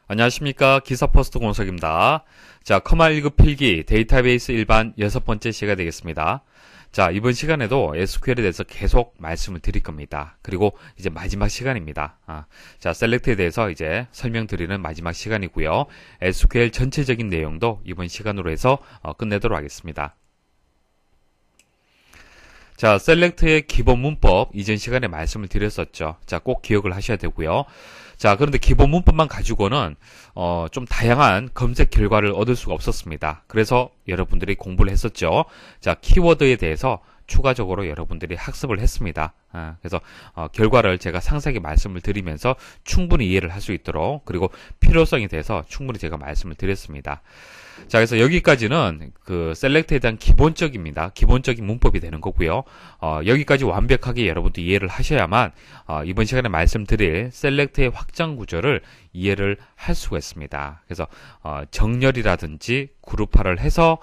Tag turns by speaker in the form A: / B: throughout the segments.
A: 안녕하십니까. 기사포스트 공석입니다. 자, 커말 1급 필기 데이터베이스 일반 6번째 시간이 되겠습니다. 자, 이번 시간에도 SQL에 대해서 계속 말씀을 드릴 겁니다. 그리고 이제 마지막 시간입니다. 자, 셀렉트에 대해서 이제 설명드리는 마지막 시간이고요. SQL 전체적인 내용도 이번 시간으로 해서 끝내도록 하겠습니다. 자, 셀렉트의 기본 문법 이전 시간에 말씀을 드렸었죠. 자, 꼭 기억을 하셔야 되고요. 자, 그런데 기본 문법만 가지고는 좀 다양한 검색 결과를 얻을 수가 없었습니다. 그래서 여러분들이 공부를 했었죠. 자, 키워드에 대해서 추가적으로 여러분들이 학습을 했습니다. 그래서 결과를 제가 상세하게 말씀을 드리면서 충분히 이해를 할 수 있도록, 그리고 필요성에 대해서 충분히 제가 말씀을 드렸습니다. 자, 그래서 여기까지는 그 셀렉트에 대한 기본적입니다. 기본적인 문법이 되는 거고요. 여기까지 완벽하게 여러분도 이해를 하셔야만 이번 시간에 말씀드릴 셀렉트의 확장 구조를 이해를 할 수가 있습니다. 그래서 정렬이라든지 그룹화를 해서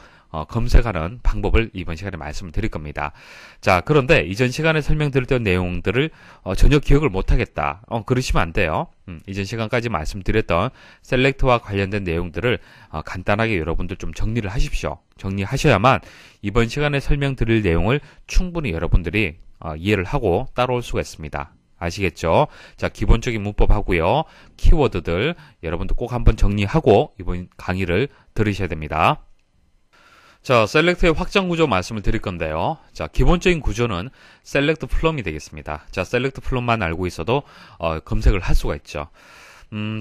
A: 검색하는 방법을 이번 시간에 말씀을 드릴 겁니다. 자, 그런데 이전 시간에 설명드렸던 내용들을 전혀 기억을 못하겠다. 그러시면 안 돼요. 이전 시간까지 말씀드렸던 셀렉트와 관련된 내용들을 간단하게 여러분들 좀 정리를 하십시오. 정리하셔야만 이번 시간에 설명드릴 내용을 충분히 여러분들이 이해를 하고 따라올 수가 있습니다. 아시겠죠? 자, 기본적인 문법 하고요. 키워드들 여러분들 꼭 한번 정리하고 이번 강의를 들으셔야 됩니다. 자, 셀렉트의 확장 구조 말씀을 드릴 건데요. 자, 기본적인 구조는 셀렉트 플럼이 되겠습니다. 자, 셀렉트 플럼만 알고 있어도 검색을 할 수가 있죠.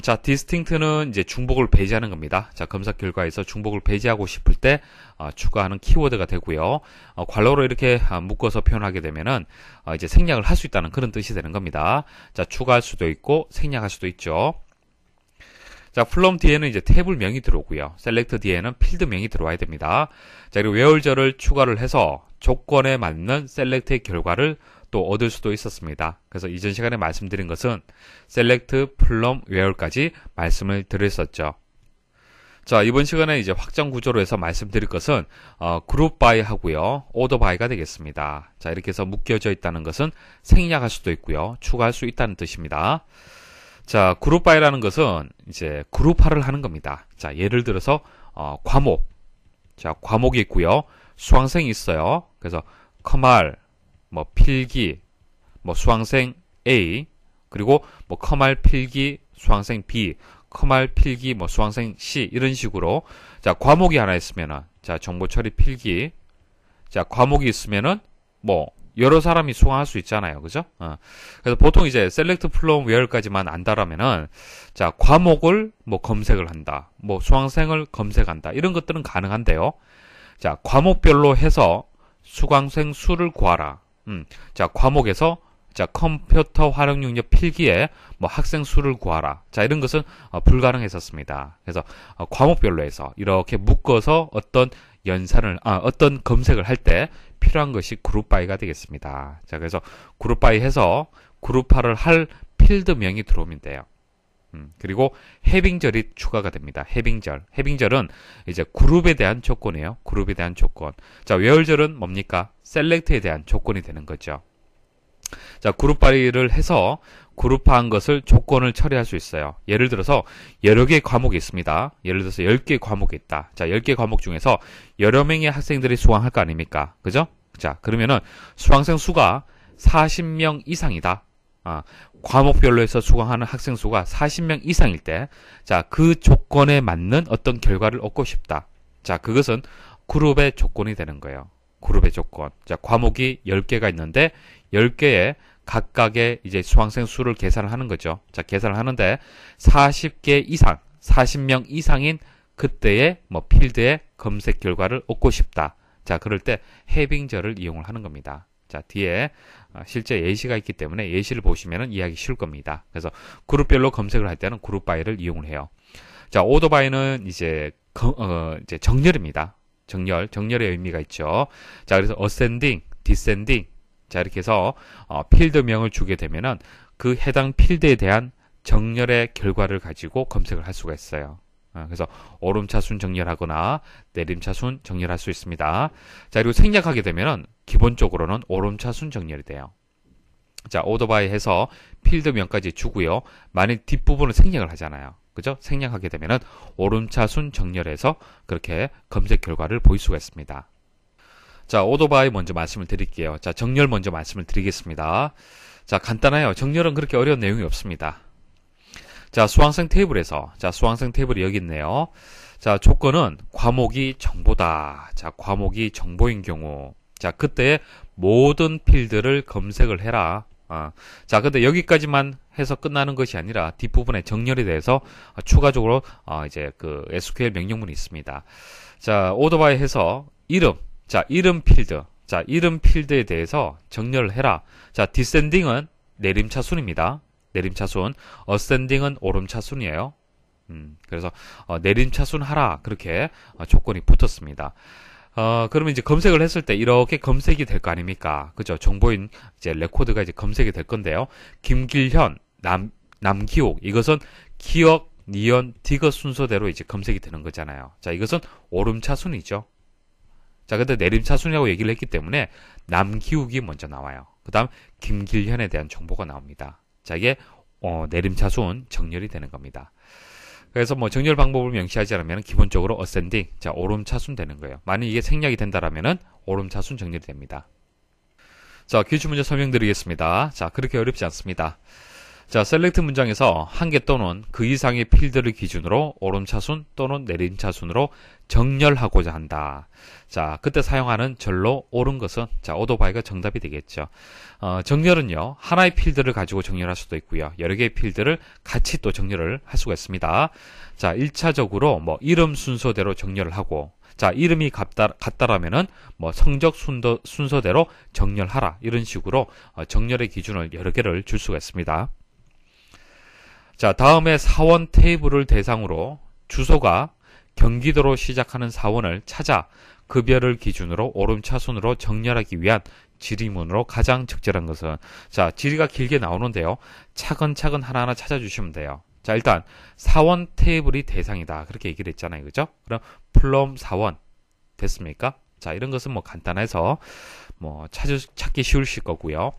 A: 자, 디스팅트는 이제 중복을 배제하는 겁니다. 자, 검색 결과에서 중복을 배제하고 싶을 때 추가하는 키워드가 되고요. 괄호로 이렇게 묶어서 표현하게 되면은 이제 생략을 할 수 있다는 그런 뜻이 되는 겁니다. 자, 추가할 수도 있고 생략할 수도 있죠. 자, 플럼 뒤에는 이제 테이블명이 들어오고요. 셀렉트 뒤에는 필드명이 들어와야 됩니다. 자, 그리고 웨어절을 추가를 해서 조건에 맞는 셀렉트의 결과를 또 얻을 수도 있었습니다. 그래서 이전 시간에 말씀드린 것은 셀렉트, 플럼, 웨어까지 말씀을 드렸었죠. 자, 이번 시간에 이제 확장 구조로 해서 말씀드릴 것은 그룹 바이 하고요. 오더 바이가 되겠습니다. 자, 이렇게 해서 묶여져 있다는 것은 생략할 수도 있고요. 추가할 수 있다는 뜻입니다. 자, 그룹 바이라는 것은 이제 그룹화를 하는 겁니다. 자, 예를 들어서 과목. 자, 과목이 있고요. 수강생이 있어요. 그래서 커말, 필기, 수강생 A, 그리고 커말 필기 수강생 B, 커말 필기 수강생 C, 이런 식으로. 자, 과목이 하나 있으면은, 자, 정보 처리 필기. 자, 과목이 있으면은 여러 사람이 수강할 수 있잖아요. 그죠? 그래서 보통 이제 셀렉트 플럼 웨어까지만 안다라면은, 자, 과목을 검색을 한다. 수강생을 검색한다. 이런 것들은 가능한데요. 자, 과목별로 해서 수강생 수를 구하라. 자, 과목에서, 자, 컴퓨터 활용 능력 필기에 학생 수를 구하라. 자, 이런 것은 불가능했었습니다. 그래서 과목별로 해서 이렇게 묶어서 어떤 어떤 검색을 할 때 필요한 것이 그룹 바이가 되겠습니다. 자, 그래서 그룹 바이 해서 그룹화를 할 필드명이 들어오면 돼요. 그리고 해빙절이 추가가 됩니다. 해빙절. 해빙절은 이제 그룹에 대한 조건이에요. 그룹에 대한 조건. 자, 웨어절은 뭡니까? 셀렉트에 대한 조건이 되는 거죠. 자, 그룹 바이를 해서 그룹화한 것을 조건을 처리할 수 있어요. 예를 들어서 여러 개의 과목이 있습니다. 예를 들어서 10개의 과목이 있다. 자, 10개 과목 중에서 여러 명의 학생들이 수강할 거 아닙니까? 그죠? 자, 그러면은 수강생 수가 40명 이상이다. 과목별로 해서 수강하는 학생 수가 40명 이상일 때, 자, 그 조건에 맞는 어떤 결과를 얻고 싶다. 자, 그것은 그룹의 조건이 되는 거예요. 그룹의 조건. 자, 과목이 10개가 있는데 10개의 각각의 이제 수강생 수를 계산을 하는 거죠. 자, 계산을 하는데 40개 이상, 40명 이상인 그때의 필드의 검색 결과를 얻고 싶다. 자, 그럴 때 해빙절을 이용을 하는 겁니다. 자, 뒤에 실제 예시가 있기 때문에 예시를 보시면 이해하기 쉬울 겁니다. 그래서 그룹별로 검색을 할 때는 그룹 바이를 이용을 해요. 자, 오더 바이는 이제 정렬입니다. 정렬의 의미가 있죠. 자, 그래서 ascending, descending. 자, 이렇게 해서 필드명을 주게 되면은 그 해당 필드에 대한 정렬의 결과를 가지고 검색을 할 수가 있어요. 그래서 오름차순 정렬하거나 내림차순 정렬할 수 있습니다. 자, 그리고 생략하게 되면은 기본적으로는 오름차순 정렬이 돼요. 자, 오더 바이 해서 필드명까지 주고요. 만약 뒷부분을 생략을 하잖아요. 그죠? 생략하게 되면은 오름차순 정렬해서 그렇게 검색 결과를 보일 수가 있습니다. 자, 오토바이 먼저 말씀을 드릴게요. 자, 정렬 먼저 말씀을 드리겠습니다. 자, 간단해요. 정렬은 그렇게 어려운 내용이 없습니다. 자, 수강생 테이블에서, 자, 수강생 테이블이 여기 있네요. 자, 조건은 과목이 정보다. 자, 과목이 정보인 경우. 자, 그때 모든 필드를 검색을 해라. 자, 근데 여기까지만 해서 끝나는 것이 아니라 뒷부분에 정렬에 대해서 추가적으로 이제 그 SQL 명령문이 있습니다. 자, 오토바이 해서 이름. 자, 이름 필드. 자, 이름 필드에 대해서 정렬을 해라. 자, 디센딩은 내림차순입니다. 내림차순. 어센딩은 오름차순이에요. 그래서 내림차순 하라. 그렇게 조건이 붙었습니다. 그러면 이제 검색을 했을 때 이렇게 검색이 될 거 아닙니까? 그죠? 정보인 이제 레코드가 이제 검색이 될 건데요. 김길현, 남기옥. 이것은 기억, 니은, 디귿 순서대로 이제 검색이 되는 거잖아요. 자, 이것은 오름차순이죠. 자, 근데 내림차순이라고 얘기를 했기 때문에 남기욱이 먼저 나와요. 그 다음 김길현에 대한 정보가 나옵니다. 자, 이게 내림차순 정렬이 되는 겁니다. 그래서 뭐 정렬 방법을 명시하지 않으면 기본적으로 어센딩, 자, 오름차순 되는 거예요. 만약 이게 생략이 된다라면은 오름차순 정렬이 됩니다. 자, 기출문제 설명드리겠습니다. 자, 그렇게 어렵지 않습니다. 자, 셀렉트 문장에서 한 개 또는 그 이상의 필드를 기준으로 오름차순 또는 내림차순으로 정렬하고자 한다. 자, 그때 사용하는 절로 옳은 것은, 자, 오토바이가 정답이 되겠죠. 정렬은요, 하나의 필드를 가지고 정렬할 수도 있고요. 여러 개의 필드를 같이 또 정렬을 할 수가 있습니다. 자, 1차적으로 뭐 이름 순서대로 정렬을 하고, 자, 이름이 같다라면은 뭐 성적 순서대로 정렬하라. 이런 식으로 정렬의 기준을 여러 개를 줄 수가 있습니다. 자, 다음에 사원 테이블을 대상으로 주소가 경기도로 시작하는 사원을 찾아 급여를 기준으로 오름차순으로 정렬하기 위한 질의문으로 가장 적절한 것은, 자, 질의가 길게 나오는데요. 차근차근 하나하나 찾아주시면 돼요. 자, 일단 사원 테이블이 대상이다. 그렇게 얘기를 했잖아요. 그죠? 그럼 플럼 사원 됐습니까? 자, 이런 것은 뭐 간단해서 뭐 찾기 쉬우실 거고요.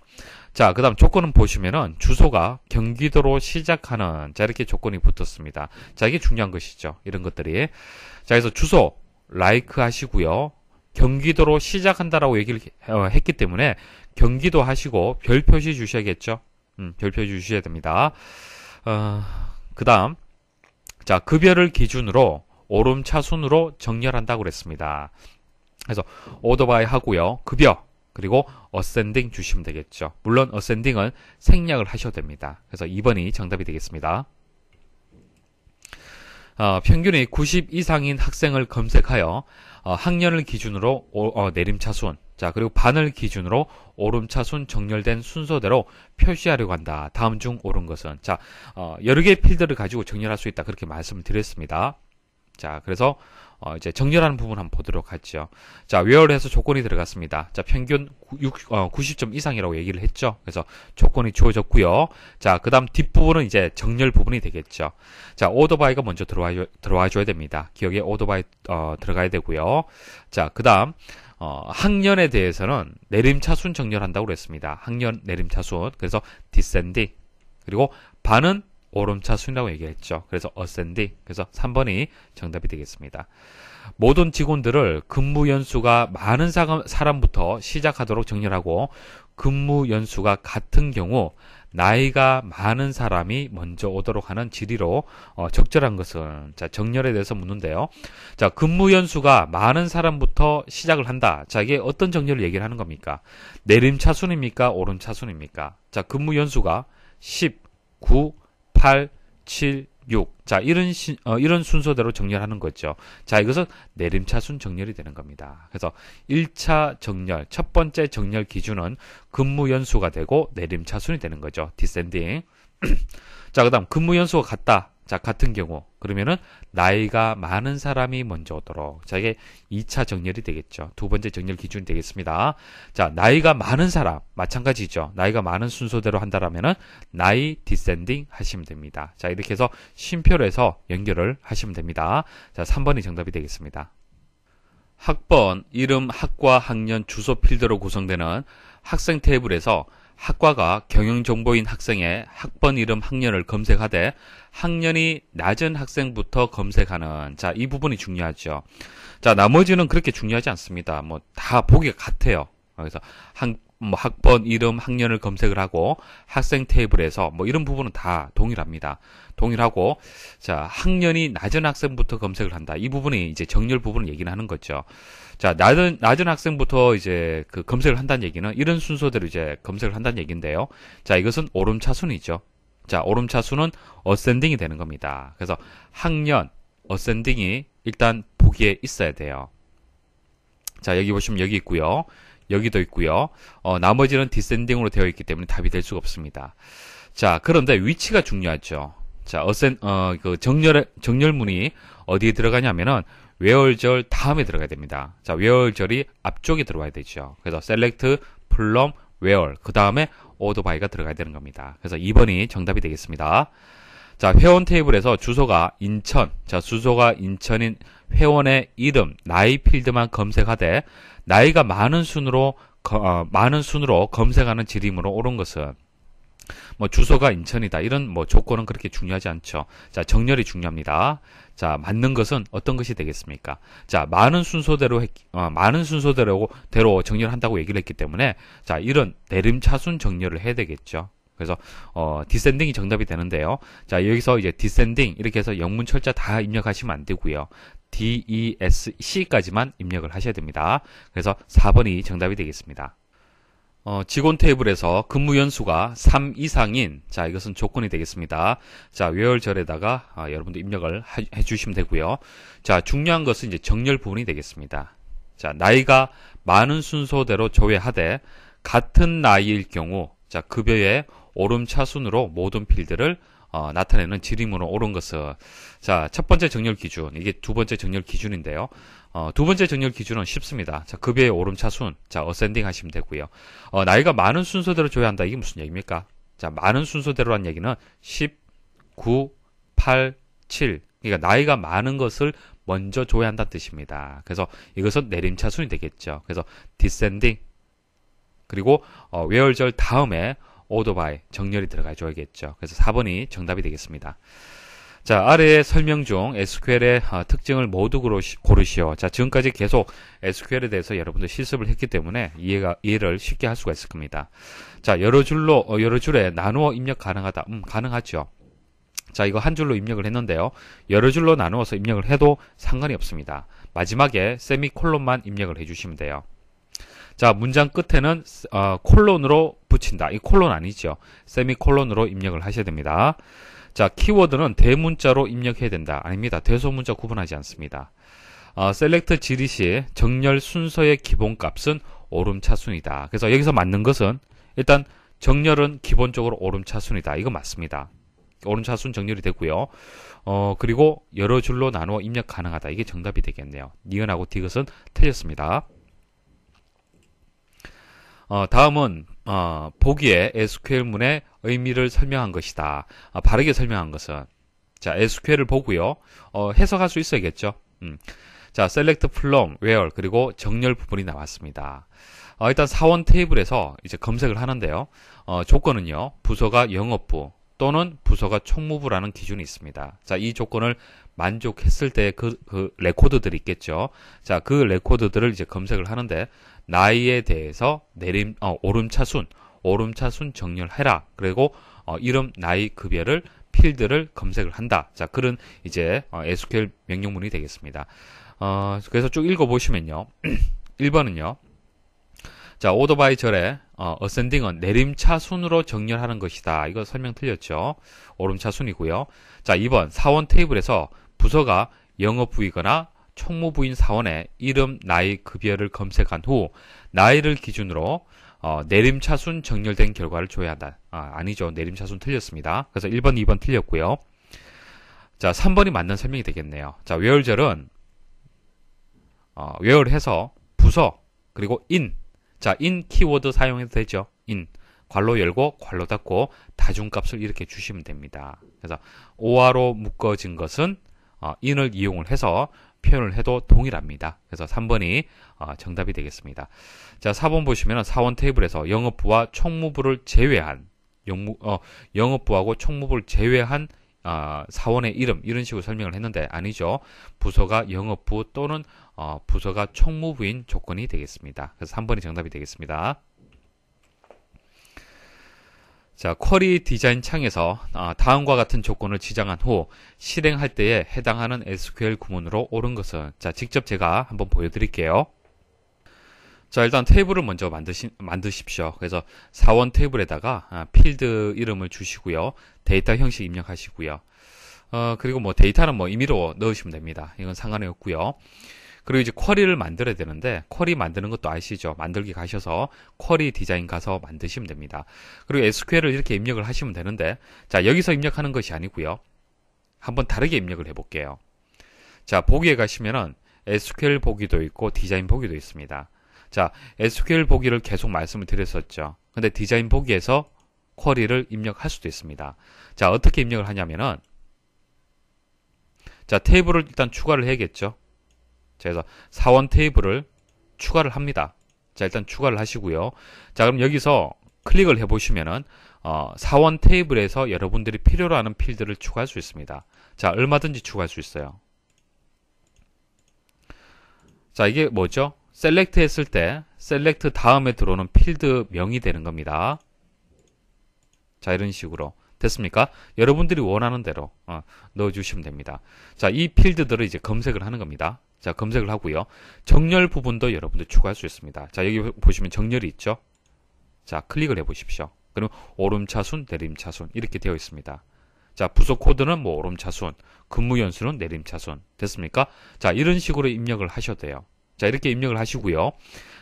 A: 자, 그 다음 조건은 보시면은 주소가 경기도로 시작하는, 자, 이렇게 조건이 붙었습니다. 자, 이게 중요한 것이죠. 이런 것들이. 자, 그래서 주소 라이크 하시고요. 경기도로 시작한다라고 얘기를 했기 때문에 경기도 하시고 별 표시 주셔야겠죠. 별 표시 주셔야 됩니다. 그 다음, 자, 급여를 기준으로 오름차순으로 정렬한다고 그랬습니다. 그래서 오토바이 하고요. 급여 그리고 어센딩 주시면 되겠죠. 물론 어센딩은 생략을 하셔도 됩니다. 그래서 2번이 정답이 되겠습니다. 평균이 90 이상인 학생을 검색하여 학년을 기준으로 내림차순, 자, 그리고 반을 기준으로 오름차순 정렬된 순서대로 표시하려고 한다. 다음 중 옳은 것은, 자, 여러 개의 필드를 가지고 정렬할 수 있다. 그렇게 말씀을 드렸습니다. 자, 그래서 이제 정렬하는 부분 한번 보도록 하죠. 자, where에서 조건이 들어갔습니다. 자, 평균 90점 이상이라고 얘기를 했죠. 그래서 조건이 주어졌고요. 자, 그 다음 뒷부분은 이제 정렬 부분이 되겠죠. 자, 오토바이가 먼저 들어와 줘야 됩니다. 기억에 오토바이 들어가야 되고요. 자, 그 다음 학년에 대해서는 내림차순 정렬한다고 그랬습니다. 학년 내림차순. 그래서 descending. 그리고 반은 오름차순이라고 얘기했죠. 그래서 ascending. 그래서 3번이 정답이 되겠습니다. 모든 직원들을 근무 연수가 많은 사람부터 시작하도록 정렬하고, 근무 연수가 같은 경우 나이가 많은 사람이 먼저 오도록 하는 질의로 적절한 것은, 자, 정렬에 대해서 묻는데요. 자, 근무 연수가 많은 사람부터 시작을 한다. 자, 이게 어떤 정렬을 얘기를 하는 겁니까? 내림차순입니까? 오름차순입니까? 자, 근무 연수가 10, 9, 8, 7, 6. 자, 이런 순서대로 정렬하는 거죠. 자, 이것은 내림차순 정렬이 되는 겁니다. 그래서 1차 정렬, 첫 번째 정렬 기준은 근무 연수가 되고 내림차순이 되는 거죠. descending. 자, 그 다음 근무 연수가 같다. 자, 같은 경우. 그러면은 나이가 많은 사람이 먼저 오도록. 자, 이게 2차 정렬이 되겠죠. 두 번째 정렬 기준이 되겠습니다. 자, 나이가 많은 사람. 마찬가지죠. 나이가 많은 순서대로 한다라면은 나이 descending 하시면 됩니다. 자, 이렇게 해서 쉼표로 해서 연결을 하시면 됩니다. 자, 3번이 정답이 되겠습니다. 학번, 이름, 학과, 학년, 주소 필드로 구성되는 학생 테이블에서 학과가 경영정보인 학생의 학번 이름 학년을 검색하되 학년이 낮은 학생부터 검색하는, 자, 이 부분이 중요하죠. 자, 나머지는 그렇게 중요하지 않습니다. 뭐 다 보기가 같아요. 그래서 학번 이름 학년을 검색을 하고 학생 테이블에서 뭐 이런 부분은 다 동일합니다. 동일하고, 자, 학년이 낮은 학생부터 검색을 한다. 이 부분이 이제 정렬 부분을 얘기는 하는 거죠. 자, 낮은 학생부터 이제 그 검색을 한다는 얘기는 이런 순서대로 이제 검색을 한다는 얘기인데요. 자, 이것은 오름차순이죠. 자, 오름차순은 어센딩이 되는 겁니다. 그래서 학년, 어센딩이 일단 보기에 있어야 돼요. 자, 여기 보시면 여기 있고요. 여기도 있고요. 나머지는 디센딩으로 되어 있기 때문에 답이 될 수가 없습니다. 자, 그런데 위치가 중요하죠. 자, 그 정렬문이 어디에 들어가냐면은 where절 다음에 들어가야 됩니다. 자, where절이 앞쪽에 들어와야 되죠. 그래서 select from where, 그 다음에 order by가 들어가야 되는 겁니다. 그래서 2번이 정답이 되겠습니다. 자, 회원 테이블에서 주소가 인천, 자, 주소가 인천인 회원의 이름, 나이 필드만 검색하되 나이가 많은 순으로 검색하는 지름으로 옳은 것은, 뭐 주소가 인천이다, 이런 뭐 조건은 그렇게 중요하지 않죠. 자, 정렬이 중요합니다. 자, 맞는 것은 어떤 것이 되겠습니까? 자, 많은 순서대로 정렬한다고 얘기를 했기 때문에, 자, 이런 내림차순 정렬을 해야 되겠죠. 그래서 디센딩이 정답이 되는데요. 자, 여기서 이제 디센딩 이렇게 해서 영문 철자 다 입력하시면 안 되고요. DESC까지만 입력을 하셔야 됩니다. 그래서 4번이 정답이 되겠습니다. 직원 테이블에서 근무 연수가 3 이상인, 자, 이것은 조건이 되겠습니다. 자, where절에다가 여러분도 입력을 해 주시면 되고요. 자, 중요한 것은 이제 정렬 부분이 되겠습니다. 자, 나이가 많은 순서대로 조회하되 같은 나이일 경우, 자, 급여의 오름차순으로 모든 필드를 나타내는 지름으로 옳은 것은, 자, 첫 번째 정렬 기준, 이게 두 번째 정렬 기준인데요. 두 번째 정렬 기준은 쉽습니다. 자, 급여의 오름차순, 자, 어센딩 하시면 되고요. 나이가 많은 순서대로 조회한다. 이게 무슨 얘기입니까? 자, 많은 순서대로란 얘기는 10, 9, 8, 7. 그러니까 나이가 많은 것을 먼저 조회한다는 뜻입니다. 그래서 이것은 내림차순이 되겠죠. 그래서 디센딩, 그리고 where절 다음에 order by, 정렬이 들어가 줘야겠죠. 그래서 4번이 정답이 되겠습니다. 자, 아래의 설명 중 SQL의 특징을 모두 고르시오. 자, 지금까지 계속 SQL에 대해서 여러분들 실습을 했기 때문에 이해를 쉽게 할 수가 있을 겁니다. 자, 여러 줄에 나누어 입력 가능하다. 가능하죠. 자, 이거 한 줄로 입력을 했는데요. 여러 줄로 나누어서 입력을 해도 상관이 없습니다. 마지막에 세미콜론만 입력을 해주시면 돼요. 자, 문장 끝에는 콜론으로 붙인다. 이 콜론 아니죠. 세미콜론으로 입력을 하셔야 됩니다. 자, 키워드는 대문자로 입력해야 된다. 아닙니다. 대소문자 구분하지 않습니다. 셀렉트 지릿이 정렬 순서의 기본값은 오름차순이다. 그래서 여기서 맞는 것은 일단 정렬은 기본적으로 오름차순이다. 이거 맞습니다. 오름차순 정렬이 되고요. 그리고 여러 줄로 나누어 입력 가능하다. 이게 정답이 되겠네요. 니은하고 디귿은 틀렸습니다. 다음은 보기에 SQL문의 의미를 설명한 것이다. 바르게 설명한 것은, 자, SQL을 보고요. 해석할 수 있어야겠죠. 자, select from where, 그리고 정렬 부분이 나왔습니다. 일단 사원 테이블에서 이제 검색을 하는데요. 조건은요, 부서가 영업부 또는 부서가 총무부라는 기준이 있습니다. 자, 이 조건을 만족했을 때 그 레코드들이 있겠죠. 자, 그 레코드들을 이제 검색을 하는데, 나이에 대해서 오름차순 정렬해라. 그리고 이름, 나이, 급여를 필드를 검색을 한다. 자, 그런 이제 SQL 명령문이 되겠습니다. 그래서 쭉 읽어보시면요. 1번은요. 자, order by 절에 ascending은 내림차순으로 정렬하는 것이다. 이거 설명 틀렸죠. 오름차순이고요. 자, 2번 사원 테이블에서 부서가 영업부이거나 총무부인 사원의 이름, 나이, 급여를 검색한 후 나이를 기준으로 내림차순 정렬된 결과를 줘야 한다. 아니죠. 내림차순 틀렸습니다. 그래서 1번, 2번 틀렸고요. 자, 3번이 맞는 설명이 되겠네요. 자, where절은 where해서 부서 그리고 in, 자, in 키워드 사용해도 되죠. in, 괄호 열고 괄호 닫고 다중값을 이렇게 주시면 됩니다. 그래서 or로 묶어진 것은 in을 이용을 해서 표현을 해도 동일합니다. 그래서 3번이 정답이 되겠습니다. 자, 4번 보시면 사원 테이블에서 영업부와 총무부를 제외한 영업부하고 총무부를 제외한 사원의 이름 이런 식으로 설명을 했는데 아니죠. 부서가 영업부 또는 부서가 총무부인 조건이 되겠습니다. 그래서 3번이 정답이 되겠습니다. 자, 쿼리 디자인 창에서 다음과 같은 조건을 지정한 후 실행할 때에 해당하는 SQL 구문으로 옳은 것은, 자, 직접 제가 한번 보여드릴게요. 자, 일단 테이블을 먼저 만드십시오. 그래서 사원 테이블에다가 필드 이름을 주시고요. 데이터 형식 입력하시고요. 그리고 뭐 데이터는 뭐 임의로 넣으시면 됩니다. 이건 상관이 없고요. 그리고 이제 쿼리를 만들어야 되는데, 쿼리 만드는 것도 아시죠? 만들기 가셔서 쿼리 디자인 가서 만드시면 됩니다. 그리고 SQL을 이렇게 입력을 하시면 되는데, 자, 여기서 입력하는 것이 아니고요. 한번 다르게 입력을 해볼게요. 자, 보기에 가시면은 SQL 보기도 있고 디자인 보기도 있습니다. 자, SQL 보기를 계속 말씀을 드렸었죠. 근데 디자인 보기에서 쿼리를 입력할 수도 있습니다. 자, 어떻게 입력을 하냐면은, 자, 테이블을 일단 추가를 해야겠죠. 자, 그래서 사원 테이블을 추가를 합니다. 자, 일단 추가를 하시고요. 자, 그럼 여기서 클릭을 해보시면은 사원 테이블에서 여러분들이 필요로 하는 필드를 추가할 수 있습니다. 자, 얼마든지 추가할 수 있어요. 자, 이게 뭐죠? 셀렉트 했을 때 셀렉트 다음에 들어오는 필드 명이 되는 겁니다. 자, 이런 식으로 됐습니까? 여러분들이 원하는 대로 넣어주시면 됩니다. 자, 이 필드들을 이제 검색을 하는 겁니다. 자, 검색을 하고요. 정렬 부분도 여러분들 추가할 수 있습니다. 자, 여기 보시면 정렬이 있죠? 자, 클릭을 해보십시오. 그럼 오름차순, 내림차순 이렇게 되어 있습니다. 자, 부서 코드는 뭐 오름차순, 근무 연수는 내림차순 됐습니까? 자, 이런 식으로 입력을 하셔도 돼요. 자, 이렇게 입력을 하시고요.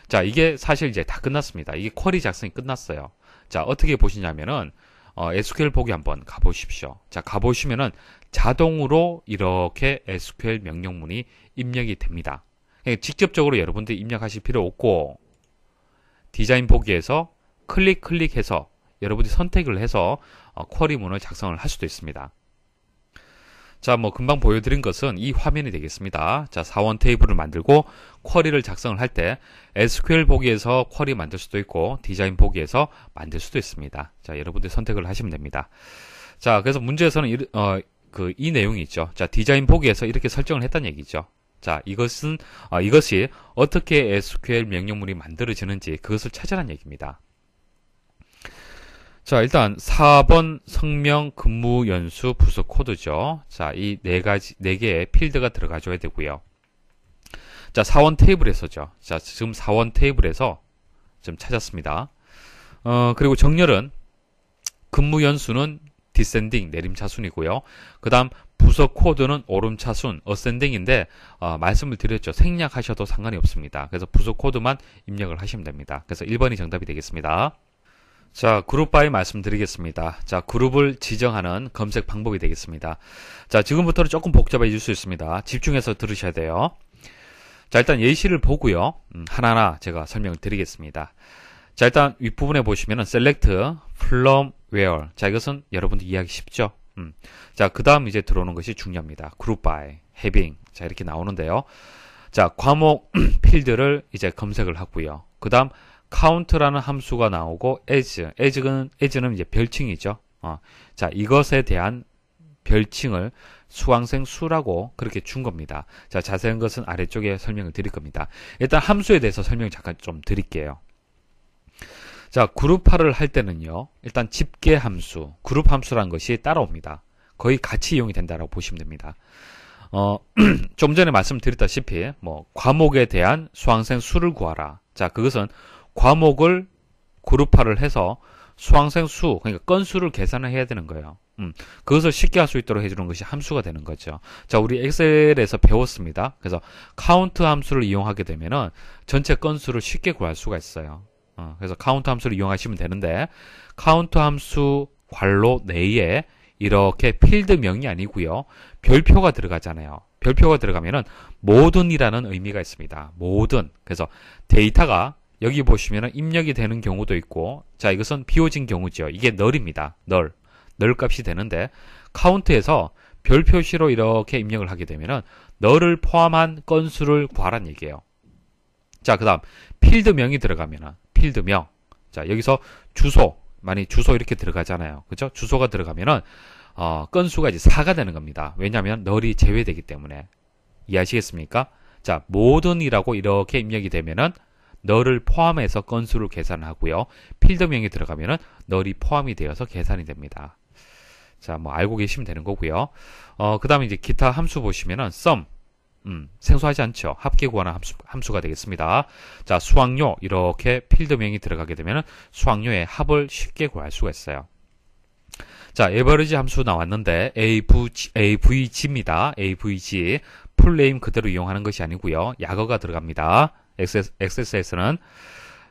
A: 자, 이게 사실 이제 다 끝났습니다. 이게 쿼리 작성이 끝났어요. 자, 어떻게 보시냐면은 SQL 보기 한번 가보십시오. 자, 가보시면은 자동으로 이렇게 SQL 명령문이 입력이 됩니다. 직접적으로 여러분들이 입력하실 필요 없고, 디자인 보기에서 클릭해서 여러분들이 선택을 해서 쿼리문을 작성을 할 수도 있습니다. 자, 뭐 금방 보여드린 것은 이 화면이 되겠습니다. 자, 사원 테이블을 만들고 쿼리를 작성을 할 때 SQL 보기에서 쿼리 만들 수도 있고 디자인 보기에서 만들 수도 있습니다. 자, 여러분들이 선택을 하시면 됩니다. 자, 그래서 문제에서는 이 내용이 있죠. 자, 디자인 보기에서 이렇게 설정을 했다는 얘기죠. 자, 이것이 어떻게 SQL 명령문이 만들어지는지 그것을 찾아라는 얘기입니다. 자, 일단 4번 성명, 근무 연수, 부서 코드죠. 자, 이 네 개의 필드가 들어가줘야 되고요. 자, 사원 테이블에서죠. 자, 지금 사원 테이블에서 좀 찾았습니다. 그리고 정렬은 근무 연수는 디센딩, 내림차순이고요. 그 다음 부서 코드는 오름차순, 어센딩인데 말씀을 드렸죠. 생략하셔도 상관이 없습니다. 그래서 부서 코드만 입력을 하시면 됩니다. 그래서 1번이 정답이 되겠습니다. 자, 그룹 바이 말씀드리겠습니다. 자, 그룹을 지정하는 검색 방법이 되겠습니다. 자, 지금부터는 조금 복잡해질 수 있습니다. 집중해서 들으셔야 돼요. 자, 일단 예시를 보고요. 하나하나 제가 설명을 드리겠습니다. 자, 일단 윗부분에 보시면은 select from where. 자, 이것은 여러분들 이해하기 쉽죠? 자, 그 다음 이제 들어오는 것이 중요합니다. group by, having. 자, 이렇게 나오는데요. 자, 과목 필드를 이제 검색을 하고요. 그 다음 count라는 함수가 나오고 as는 이제 별칭이죠. 자, 이것에 대한 별칭을 수강생 수라고 그렇게 준 겁니다. 자, 자세한 것은 아래쪽에 설명을 드릴 겁니다. 일단 함수에 대해서 설명 잠깐 좀 드릴게요. 자, 그룹화를 할 때는요, 일단 집계 함수, 그룹 함수라는 것이 따라옵니다. 거의 같이 이용이 된다고 보시면 됩니다. 좀 전에 말씀드렸다시피, 과목에 대한 수강생 수를 구하라. 자, 그것은 과목을 그룹화를 해서 수강생 수, 그러니까 건수를 계산을 해야 되는 거예요. 그것을 쉽게 할 수 있도록 해주는 것이 함수가 되는 거죠. 자, 우리 엑셀에서 배웠습니다. 그래서 카운트 함수를 이용하게 되면은 전체 건수를 쉽게 구할 수가 있어요. 그래서 카운트 함수를 이용하시면 되는데, 카운트 함수 괄호 내에 이렇게 필드명이 아니고요, 별표가 들어가잖아요. 별표가 들어가면은 모든이라는 의미가 있습니다. 모든. 그래서 데이터가 여기 보시면은 입력이 되는 경우도 있고, 자, 이것은 비워진 경우죠. 이게 널입니다. 널 값이 되는데, 카운트에서 별 표시로 이렇게 입력을 하게 되면은 너를 포함한 건수를 구하란 얘기예요. 자, 그 다음 필드명이 들어가면은 필드명. 자, 여기서 주소, 만약 주소 이렇게 들어가잖아요. 그죠? 주소가 들어가면은 건수가 이제 4가 되는 겁니다. 왜냐하면 널이 제외되기 때문에. 이해하시겠습니까? 자, 모든이라고 이렇게 입력이 되면은 널을 포함해서 건수를 계산하고요. 필드명이 들어가면은 널이 포함이 되어서 계산이 됩니다. 자, 뭐 알고 계시면 되는 거고요. 그 다음에 이제 기타 함수 보시면은 sum, 생소하지 않죠? 합계 구하는 함수가 되겠습니다. 자, 수학료 이렇게 필드명이 들어가게 되면은 수학료의 합을 쉽게 구할 수가 있어요. 자, average 함수 나왔는데 avg입니다. avg 풀네임 그대로 이용하는 것이 아니고요. 약어가 들어갑니다. XSS는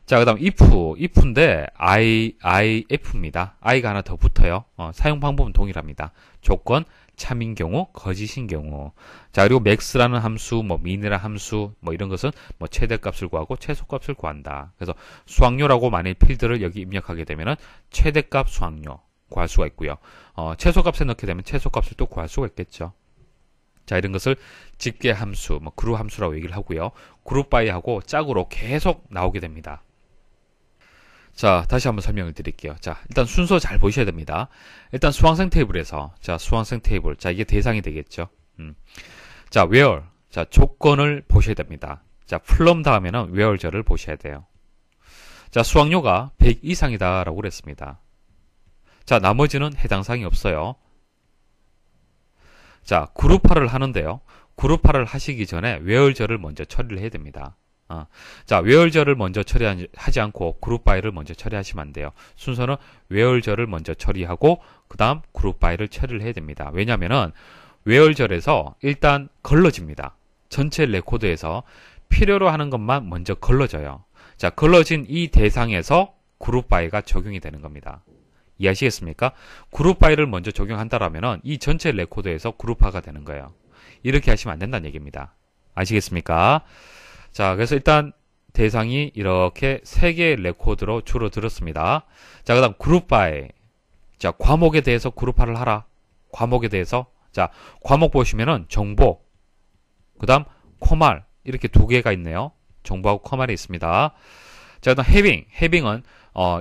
A: 자, 그 다음 if인데 if입니다. i가 하나 더 붙어요. 사용 방법은 동일합니다. 조건 참인 경우, 거짓인 경우. 자, 그리고 max라는 함수, 뭐 min이라는 함수, 뭐 이런 것은 뭐 최대값을 구하고 최소값을 구한다. 그래서 수학료라고 만일 필드를 여기 입력하게 되면은 최대값 수학료 구할 수가 있고요. 최소값에 넣게 되면 최소값을 또 구할 수가 있겠죠. 자, 이런 것을 집계 함수, 뭐 그룹 함수라고 얘기를 하고요. 그룹 바이하고 짝으로 계속 나오게 됩니다. 자, 다시 한번 설명을 드릴게요. 자, 일단 순서 잘 보셔야 됩니다. 일단 수강생 테이블에서, 자, 수강생 테이블. 자, 이게 대상이 되겠죠. 자, where. 자, 조건을 보셔야 됩니다. 자, from 다음에는 where절을 보셔야 돼요. 자, 수학료가 100 이상이다라고 그랬습니다. 자, 나머지는 해당 사항이 없어요. 자, 그룹화를 하는데요. 그룹화를 하시기 전에 where절을 먼저 처리를 해야 됩니다. 자, where절을 먼저 처리하지 않고 그룹 바이를 먼저 처리하시면 안 돼요. 순서는 where절을 먼저 처리하고 그 다음 그룹 바이를 처리를 해야 됩니다. 왜냐면은 where절에서 일단 걸러집니다. 전체 레코드에서 필요로 하는 것만 먼저 걸러져요. 자, 걸러진 이 대상에서 그룹 바이가 적용이 되는 겁니다. 이해하시겠습니까? 그룹 바이를 먼저 적용한다라면은 이 전체 레코드에서 그룹화가 되는 거예요. 이렇게 하시면 안 된다는 얘기입니다. 아시겠습니까? 자, 그래서 일단 대상이 이렇게 3개의 레코드로 줄어들었습니다. 자, 그 다음 그룹 바이. 자, 과목에 대해서 그룹화를 하라. 과목에 대해서. 자, 과목 보시면은 정보, 그 다음 커말. 이렇게 2개가 있네요. 정보하고 커말이 있습니다. 자, 그 다음 해빙은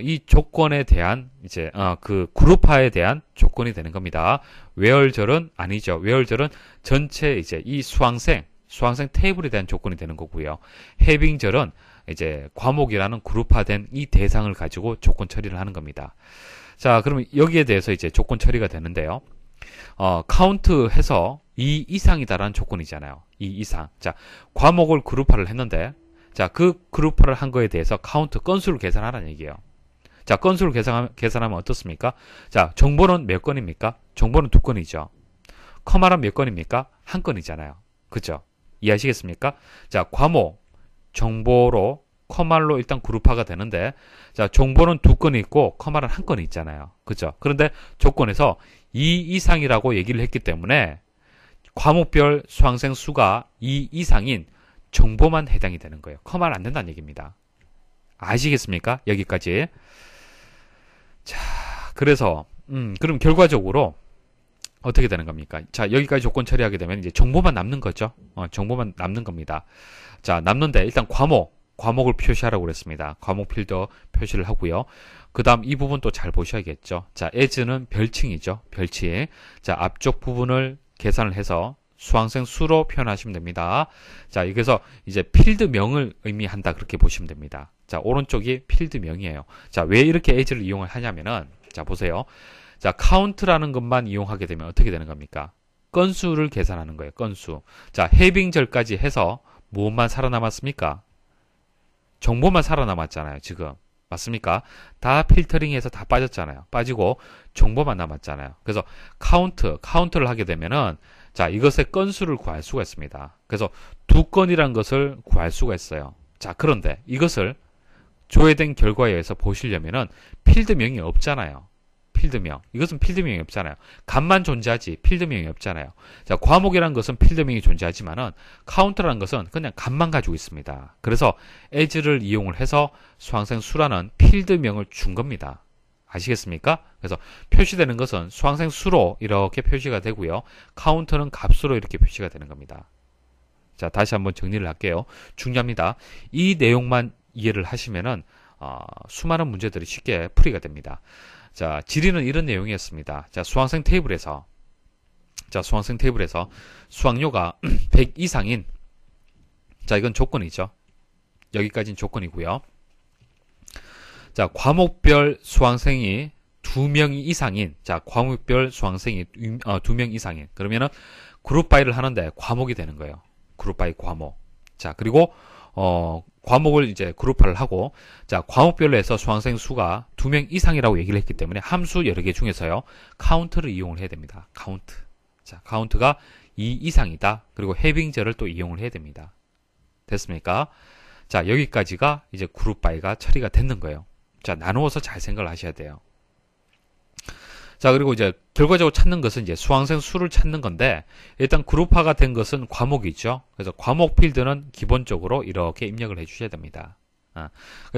A: 이 조건에 대한 이제 그 그룹화에 대한 조건이 되는 겁니다. where절은 아니죠. where절은 전체 이제 이 수강생 테이블에 대한 조건이 되는 거고요. 해빙절은 이제 과목이라는 그룹화된 이 대상을 가지고 조건 처리를 하는 겁니다. 자, 그러면 여기에 대해서 이제 조건 처리가 되는데요. 카운트 해서 2 이상이다라는 조건이잖아요. 2 이상. 자, 과목을 그룹화를 했는데 자, 그 그룹화를 한 거에 대해서 카운트 건수를 계산하라는 얘기예요. 자, 건수를 계산하면 어떻습니까? 자, 정보는 몇 건입니까? 정보는 2건이죠. 커마는 몇 건입니까? 1건이잖아요. 그죠? 이해하시겠습니까? 자, 과목, 정보로 커말로 일단 그룹화가 되는데 자, 정보는 2건이 있고 커말은 1건이 있잖아요. 그죠? 그런데 조건에서 2 이상이라고 얘기를 했기 때문에 과목별 수강생 수가 2 이상인 정보만 해당이 되는 거예요. 커말 안 된다는 얘기입니다. 아시겠습니까? 여기까지. 자, 그래서 그럼 결과적으로 어떻게 되는 겁니까? 자, 여기까지 조건 처리하게 되면 이제 정보만 남는 거죠. 정보만 남는 겁니다. 자, 남는데 일단 과목을 표시하라고 그랬습니다. 과목 필드 표시를 하고요. 그 다음 이 부분 또 잘 보셔야겠죠. 자, as는 별칭이죠. 별칭. 자, 앞쪽 부분을 계산을 해서 수강생 수로 표현하시면 됩니다. 자, 여기서 이제 필드명을 의미한다 그렇게 보시면 됩니다. 자, 오른쪽이 필드명이에요. 자, 왜 이렇게 as를 이용을 하냐면은 자, 보세요. 자, count라는 것만 이용하게 되면 어떻게 되는 겁니까? 건수를 계산하는 거예요. 건수. 자, 해빙절까지 해서 무엇만 살아남았습니까? 정보만 살아남았잖아요. 지금. 맞습니까? 다 필터링해서 다 빠졌잖아요. 빠지고 정보만 남았잖아요. 그래서 카운트를 하게 되면은 자, 이것의 건수를 구할 수가 있습니다. 그래서 2건이라는 것을 구할 수가 있어요. 자, 그런데 이것을 조회된 결과에 의해서 보시려면은 필드명이 없잖아요. 필드명. 이것은 필드명이 없잖아요. 값만 존재하지 필드명이 없잖아요. 자, 과목이라는 것은 필드명이 존재하지만은 카운트라는 것은 그냥 값만 가지고 있습니다. 그래서 as를 이용을 해서 수강생 수라는 필드명을 준 겁니다. 아시겠습니까? 그래서 표시되는 것은 수강생 수로 이렇게 표시가 되고요. 카운트는 값으로 이렇게 표시가 되는 겁니다. 자, 다시 한번 정리를 할게요. 중요합니다. 이 내용만 이해를 하시면은 수많은 문제들이 쉽게 풀이가 됩니다. 자, 질의는 이런 내용이었습니다. 자, 수강생 테이블에서 수강료가 100 이상인, 자, 이건 조건이죠. 여기까지는 조건이고요. 자, 과목별 수강생이 2명 이상인, 자, 과목별 수강생이 2명 이상인, 그러면은 그룹 바이를 하는데 과목이 되는 거예요. 그룹 바이 과목. 자, 그리고 과목을 이제 그룹화를 하고, 자, 과목별로 해서 수강생 수가 2명 이상이라고 얘기를 했기 때문에 함수 여러 개 중에서요, 카운트를 이용을 해야 됩니다. 카운트. 자, 카운트가 2 이상이다. 그리고 해빙절을 또 이용을 해야 됩니다. 됐습니까? 자, 여기까지가 이제 그룹 바이가 처리가 됐는 거예요. 자, 나누어서 잘 생각을 하셔야 돼요. 자, 그리고 이제 결과적으로 찾는 것은 이제 수강생 수를 찾는 건데, 일단 그룹화가 된 것은 과목이죠. 그래서 과목 필드는 기본적으로 이렇게 입력을 해 주셔야 됩니다.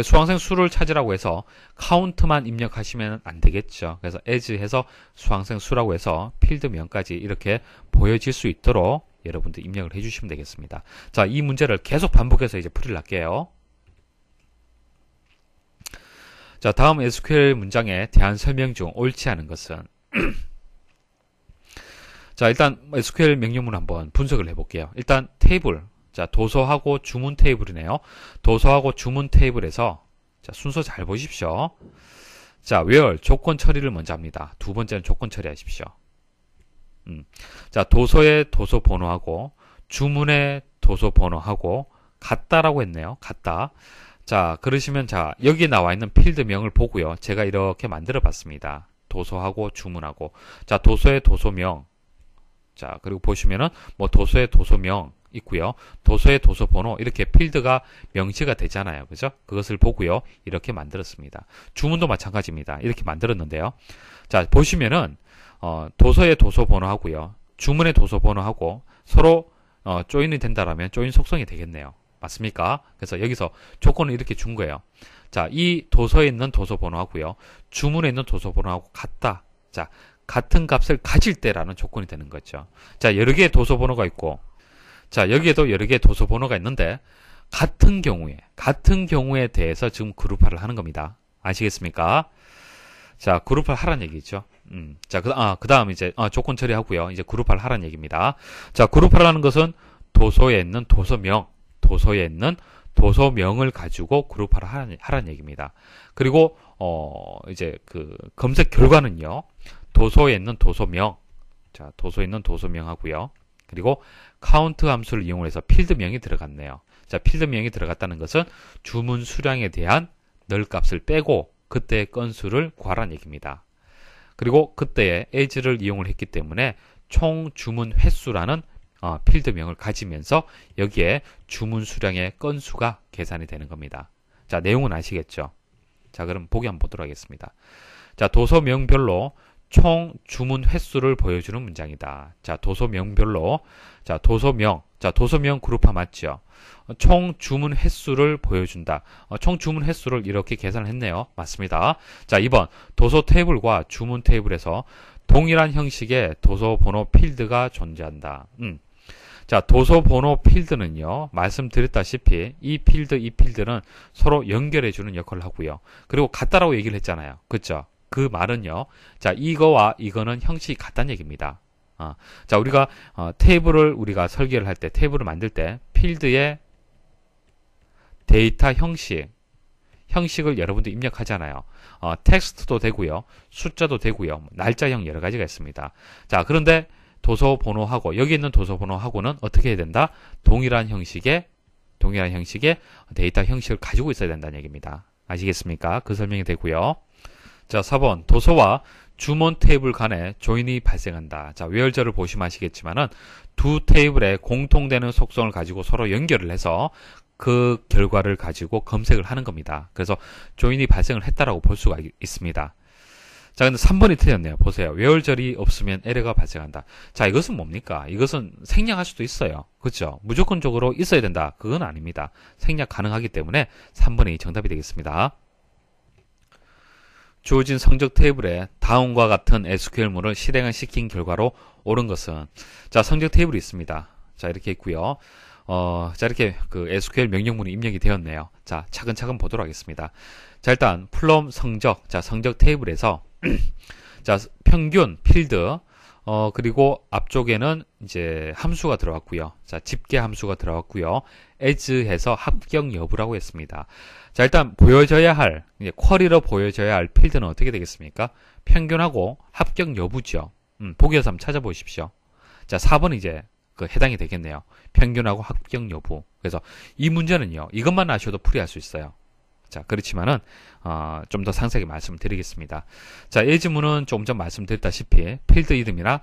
A: 수강생 수를 찾으라고 해서 카운트만 입력하시면 안 되겠죠. 그래서 as 해서 수강생 수라고 해서 필드명까지 이렇게 보여질 수 있도록 여러분들 입력을 해 주시면 되겠습니다. 자, 이 문제를 계속 반복해서 이제 풀이를 할게요. 자, 다음 SQL 문장에 대한 설명 중 옳지 않은 것은 자, 일단 SQL 명령문 한번 분석을 해볼게요. 일단 테이블, 자, 도서하고 주문 테이블이네요. 도서하고 주문 테이블에서, 자, 순서 잘 보십시오. 자, where 조건 처리를 먼저 합니다. 두 번째는 조건 처리하십시오. 자, 도서의 도서 번호하고 주문의 도서 번호하고 같다라고 했네요. 같다. 자, 그러시면, 자, 여기에 나와 있는 필드명을 보고요. 제가 이렇게 만들어 봤습니다. 도서하고 주문하고. 자, 도서의 도서명. 자, 그리고 보시면은, 뭐, 도서의 도서명 있고요. 도서의 도서 번호. 이렇게 필드가 명시가 되잖아요. 그죠? 그것을 보고요. 이렇게 만들었습니다. 주문도 마찬가지입니다. 이렇게 만들었는데요. 자, 보시면은, 도서의 도서 번호하고요. 주문의 도서 번호하고 서로, 조인이 된다라면 조인 속성이 되겠네요. 맞습니까? 그래서 여기서 조건을 이렇게 준 거예요. 자, 이 도서에 있는 도서 번호하고요. 주문에 있는 도서 번호하고 같다. 자, 같은 값을 가질 때라는 조건이 되는 거죠. 자, 여러 개의 도서 번호가 있고, 자, 여기에도 여러 개의 도서 번호가 있는데, 같은 경우에 대해서 지금 그룹화를 하는 겁니다. 아시겠습니까? 자, 그룹화를 하라는 얘기죠. 자, 그 다음 이제, 조건 처리하고요. 이제 그룹화를 하라는 얘기입니다. 자, 그룹화를 하는 것은 도서에 있는 도서에 있는 도서명을 가지고 그룹화를 하라는 얘기입니다. 그리고 이제 그 검색 결과는요. 도서에 있는 도서명, 자, 도서에 있는 도서명하고요. 그리고 카운트 함수를 이용해서 필드명이 들어갔네요. 자, 필드명이 들어갔다는 것은 주문 수량에 대한 널 값을 빼고 그때의 건수를 구하라는 얘기입니다. 그리고 그때의 as를 이용을 했기 때문에 총 주문 횟수라는 필드명을 가지면서 여기에 주문 수량의 건수가 계산이 되는 겁니다. 자, 내용은 아시겠죠? 자, 그럼 보기 한번 보도록 하겠습니다. 자, 도서명별로 총 주문 횟수를 보여주는 문장이다. 자, 도서명별로, 자, 도서명 그룹화 맞죠? 총 주문 횟수를 보여준다. 총 주문 횟수를 이렇게 계산을 했네요. 맞습니다. 자, 2번 도서 테이블과 주문 테이블에서 동일한 형식의 도서 번호 필드가 존재한다. 자, 도서 번호 필드는요, 말씀드렸다시피 이 필드는 서로 연결해주는 역할을 하고요. 그리고 같다라고 얘기를 했잖아요. 그쵸? 그 말은요, 자, 이거와 이거는 형식이 같다는 얘기입니다. 자, 우리가 테이블을 우리가 설계를 할 때, 테이블을 만들 때 필드에 데이터 형식을 여러분들 입력하잖아요. 텍스트도 되고요, 숫자도 되고요, 날짜형 여러 가지가 있습니다. 자, 그런데 도서 번호하고 여기 있는 도서 번호하고는 어떻게 해야 된다? 동일한 형식의 데이터 형식을 가지고 있어야 된다는 얘기입니다. 아시겠습니까? 그 설명이 되고요. 자, 4번 도서와 주문 테이블 간에 조인이 발생한다. 자, 외열절을 보시면 아시겠지만은 두 테이블에 공통되는 속성을 가지고 서로 연결을 해서 그 결과를 가지고 검색을 하는 겁니다. 그래서 조인이 발생을 했다라고 볼 수가 있습니다. 자, 근데 3번이 틀렸네요. 보세요. 외월절이 없으면 에러가 발생한다. 자, 이것은 뭡니까? 이것은 생략할 수도 있어요. 그렇죠? 무조건적으로 있어야 된다. 그건 아닙니다. 생략 가능하기 때문에 3번이 정답이 되겠습니다. 주어진 성적 테이블에 다음과 같은 SQL문을 실행을 시킨 결과로 옳은 것은, 자, 성적 테이블이 있습니다. 자, 이렇게 있고요. 자, 이렇게 그 SQL 명령문이 입력이 되었네요. 자, 차근차근 보도록 하겠습니다. 자, 일단 플럼 성적, 자, 성적 테이블에서 자, 평균 필드, 그리고 앞쪽에는 이제 함수가 들어왔고요. 자, 집계 함수가 들어왔고요. as해서 합격 여부라고 했습니다. 자, 일단 보여져야 할, 이제 쿼리로 보여져야 할 필드는 어떻게 되겠습니까? 평균하고 합격 여부죠. 보기에서 한번 찾아보십시오. 자, 4번 이제 그 해당이 되겠네요. 평균하고 합격 여부. 그래서 이 문제는요, 이것만 아셔도 풀이할 수 있어요. 자, 그렇지만은 좀 더 상세하게 말씀드리겠습니다. 자, 예지문은 조금 전 말씀드렸다시피 필드 이름이나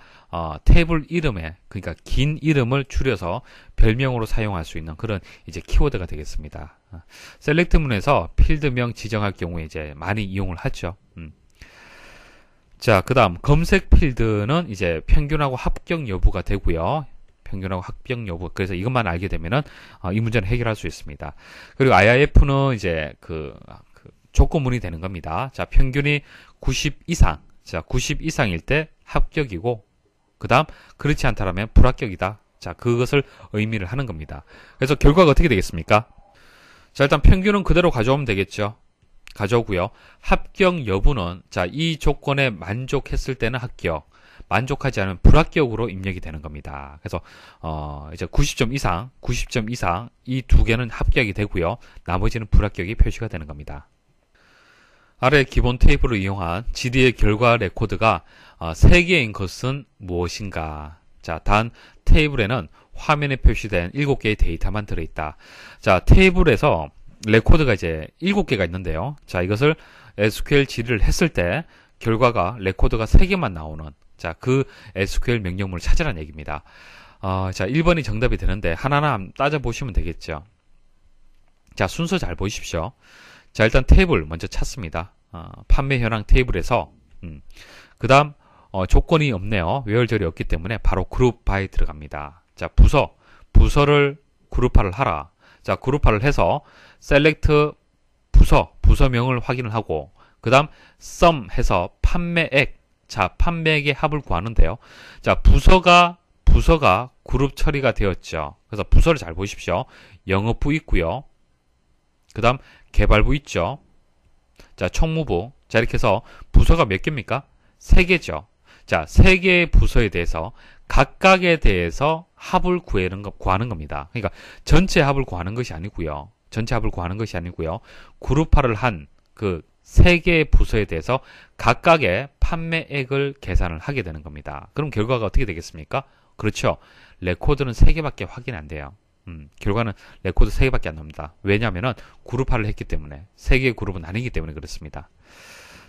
A: 테이블 이름에, 그러니까 긴 이름을 줄여서 별명으로 사용할 수 있는 그런 이제 키워드가 되겠습니다. 셀렉트문에서 필드명 지정할 경우에 이제 많이 이용을 하죠. 자, 그다음 검색 필드는 이제 평균하고 합격 여부가 되고요. 평균하고 합격 여부. 그래서 이것만 알게 되면은 이 문제는 해결할 수 있습니다. 그리고 IIF는 이제 그 조건문이 되는 겁니다. 자, 평균이 90 이상. 자, 90 이상일 때 합격이고, 그다음 그렇지 않다라면 불합격이다. 자, 그것을 의미를 하는 겁니다. 그래서 결과가 어떻게 되겠습니까? 자, 일단 평균은 그대로 가져오면 되겠죠. 가져오고요. 합격 여부는, 자, 이 조건에 만족했을 때는 합격, 만족하지 않으면 불합격으로 입력이 되는 겁니다. 그래서 이제 90점 이상 이 두 개는 합격이 되고요. 나머지는 불합격이 표시가 되는 겁니다. 아래 기본 테이블을 이용한 질의의 결과 레코드가 3개인 것은 무엇인가? 자, 단 테이블에는 화면에 표시된 7개의 데이터만 들어있다. 자, 테이블에서 레코드가 이제 7개가 있는데요. 자, 이것을 SQL 질의를 했을 때 결과가 레코드가 3개만 나오는, 자, 그 SQL 명령문을 찾으라는 얘기입니다. 자, 1번이 정답이 되는데 하나하나 따져보시면 되겠죠. 자, 순서 잘 보십시오. 자, 일단 테이블 먼저 찾습니다. 판매 현황 테이블에서 그 다음 조건이 없네요. 외열절이 없기 때문에 바로 그룹 바이 들어갑니다. 자, 부서를 그룹화를 하라. 자, 그룹화를 해서 셀렉트 부서명을 확인을 하고, 그 다음 sum 해서 판매액, 자, 판매액의 합을 구하는데요. 자, 부서가 그룹 처리가 되었죠. 그래서 부서를 잘 보십시오. 영업부 있고요. 그 다음 개발부 있죠. 자, 총무부. 자, 이렇게 해서 부서가 몇 개입니까? 3개죠. 자, 3개의 부서에 대해서 각각에 대해서 합을 구하는 겁니다. 그러니까 전체 합을 구하는 것이 아니고요. 그룹화를 한 그 3개의 부서에 대해서 각각의 판매액을 계산을 하게 되는 겁니다. 그럼 결과가 어떻게 되겠습니까? 그렇죠. 레코드는 3개밖에 확인 안 돼요. 결과는 레코드 3개밖에 안 나옵니다. 왜냐하면 그룹화를 했기 때문에, 3개의 그룹은 아니기 때문에 그렇습니다.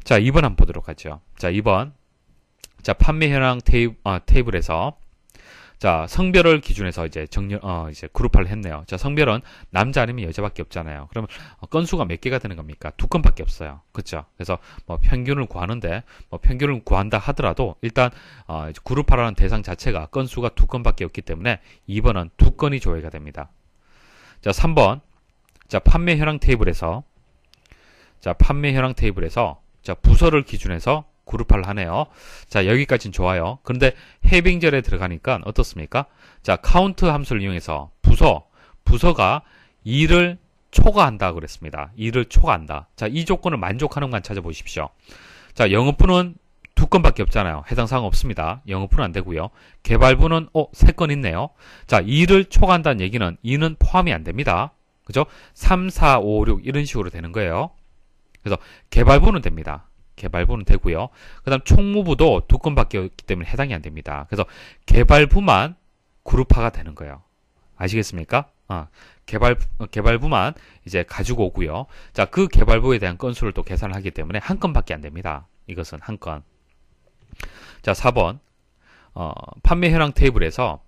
A: 자, 2번 한번 보도록 하죠. 자, 2번. 자, 판매 현황 테이블에서, 자, 성별을 기준해서 이제 이제 그룹화를 했네요. 자, 성별은 남자 아니면 여자밖에 없잖아요. 그러면 건수가 몇 개가 되는 겁니까? 2건밖에 없어요. 그렇죠? 그래서 평균을 구하는데, 평균을 구한다 하더라도 일단 그룹화라는 대상 자체가 건수가 2건밖에 없기 때문에 2번은 2건이 조회가 됩니다. 자, 3번. 자, 판매 현황 테이블에서, 자, 부서를 기준해서 그룹화를 하네요. 자, 여기까지는 좋아요. 그런데 해빙절에 들어가니까 어떻습니까? 자, 카운트 함수를 이용해서 부서가 2를 초과한다 그랬습니다. 2를 초과한다. 자, 이 조건을 만족하는 건 찾아보십시오. 자, 영업부는 2건밖에 없잖아요. 해당 사항 없습니다. 영업부는 안 되고요. 개발부는 3건 있네요. 자, 2를 초과한다는 얘기는 2는 포함이 안 됩니다. 그죠? 3, 4, 5, 6 이런 식으로 되는 거예요. 그래서 개발부는 됩니다. 개발부는 되고요. 그 다음 총무부도 2건밖에 없기 때문에 해당이 안 됩니다. 그래서 개발부만 그룹화가 되는 거예요. 아시겠습니까? 개발부만 이제 가지고 오고요. 자, 그 개발부에 대한 건수를 또 계산을 하기 때문에 한 건밖에 안 됩니다. 이것은 한 건. 자, 4번. 판매 현황 테이블에서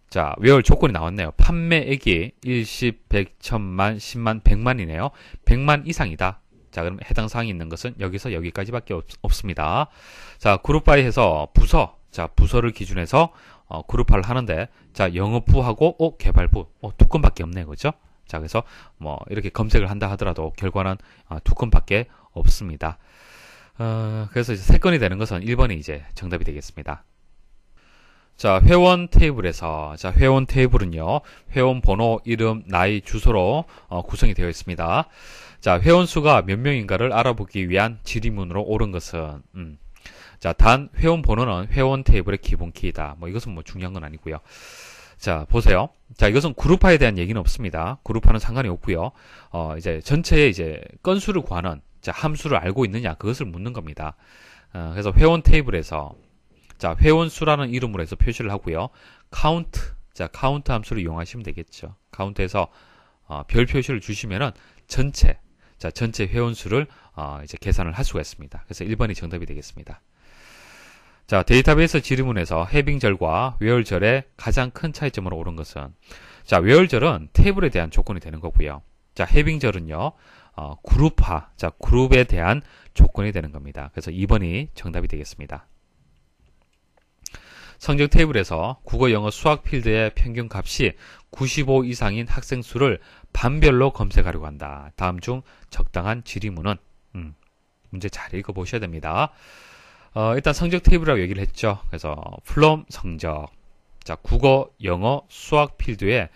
A: 자, 외월 조건이 나왔네요. 판매액이 10, 100, 1000만, 10만, 100만이네요. 100만 이상이다. 자, 그럼 해당 사항이 있는 것은 여기서 여기까지밖에 없습니다. 자, 그룹바이 해서 부서를 기준해서 그룹화를 하는데, 자, 영업부하고 개발부 2건밖에 없네, 그죠? 자, 그래서 이렇게 검색을 한다 하더라도 결과는 2건밖에 없습니다. 그래서 이제 3건이 되는 것은 1번이 이제 정답이 되겠습니다. 자, 회원 테이블에서, 자, 회원 테이블은요, 회원 번호, 이름, 나이, 주소로 구성이 되어 있습니다. 자, 회원 수가 몇 명인가를 알아보기 위한 지리문으로 옳은 것은, 자, 단 회원 번호는 회원 테이블의 기본 키이다. 뭐 이것은 뭐 중요한 건 아니고요. 자, 보세요. 자, 이것은 그룹화에 대한 얘기는 없습니다. 그룹화는 상관이 없고요. 이제 전체의 이제 건수를 구하는, 자, 함수를 알고 있느냐, 그것을 묻는 겁니다. 그래서 회원 테이블에서, 자, 회원 수라는 이름으로 해서 표시를 하고요. count, 자, count 함수를 이용하시면 되겠죠. count에서 별 표시를 주시면은 전체, 자, 전체 회원 수를 이제 계산을 할 수가 있습니다. 그래서 1번이 정답이 되겠습니다. 자, 데이터베이스 지리문에서 해빙절과 웨얼절의 가장 큰 차이점으로 옳은 것은, 자, 웨얼절은 테이블에 대한 조건이 되는 거고요. 자, 해빙절은요, 그룹화, 자, 그룹에 대한 조건이 되는 겁니다. 그래서 2번이 정답이 되겠습니다. 성적 테이블에서 국어, 영어, 수학 필드의 평균 값이 95 이상인 학생 수를 반별로 검색하려고 한다. 다음 중 적당한 지리문은, 문제 잘 읽어보셔야 됩니다. 일단 성적 테이블이라고 얘기를 했죠. 그래서 플럼 성적, 자, 국어, 영어, 수학 필드의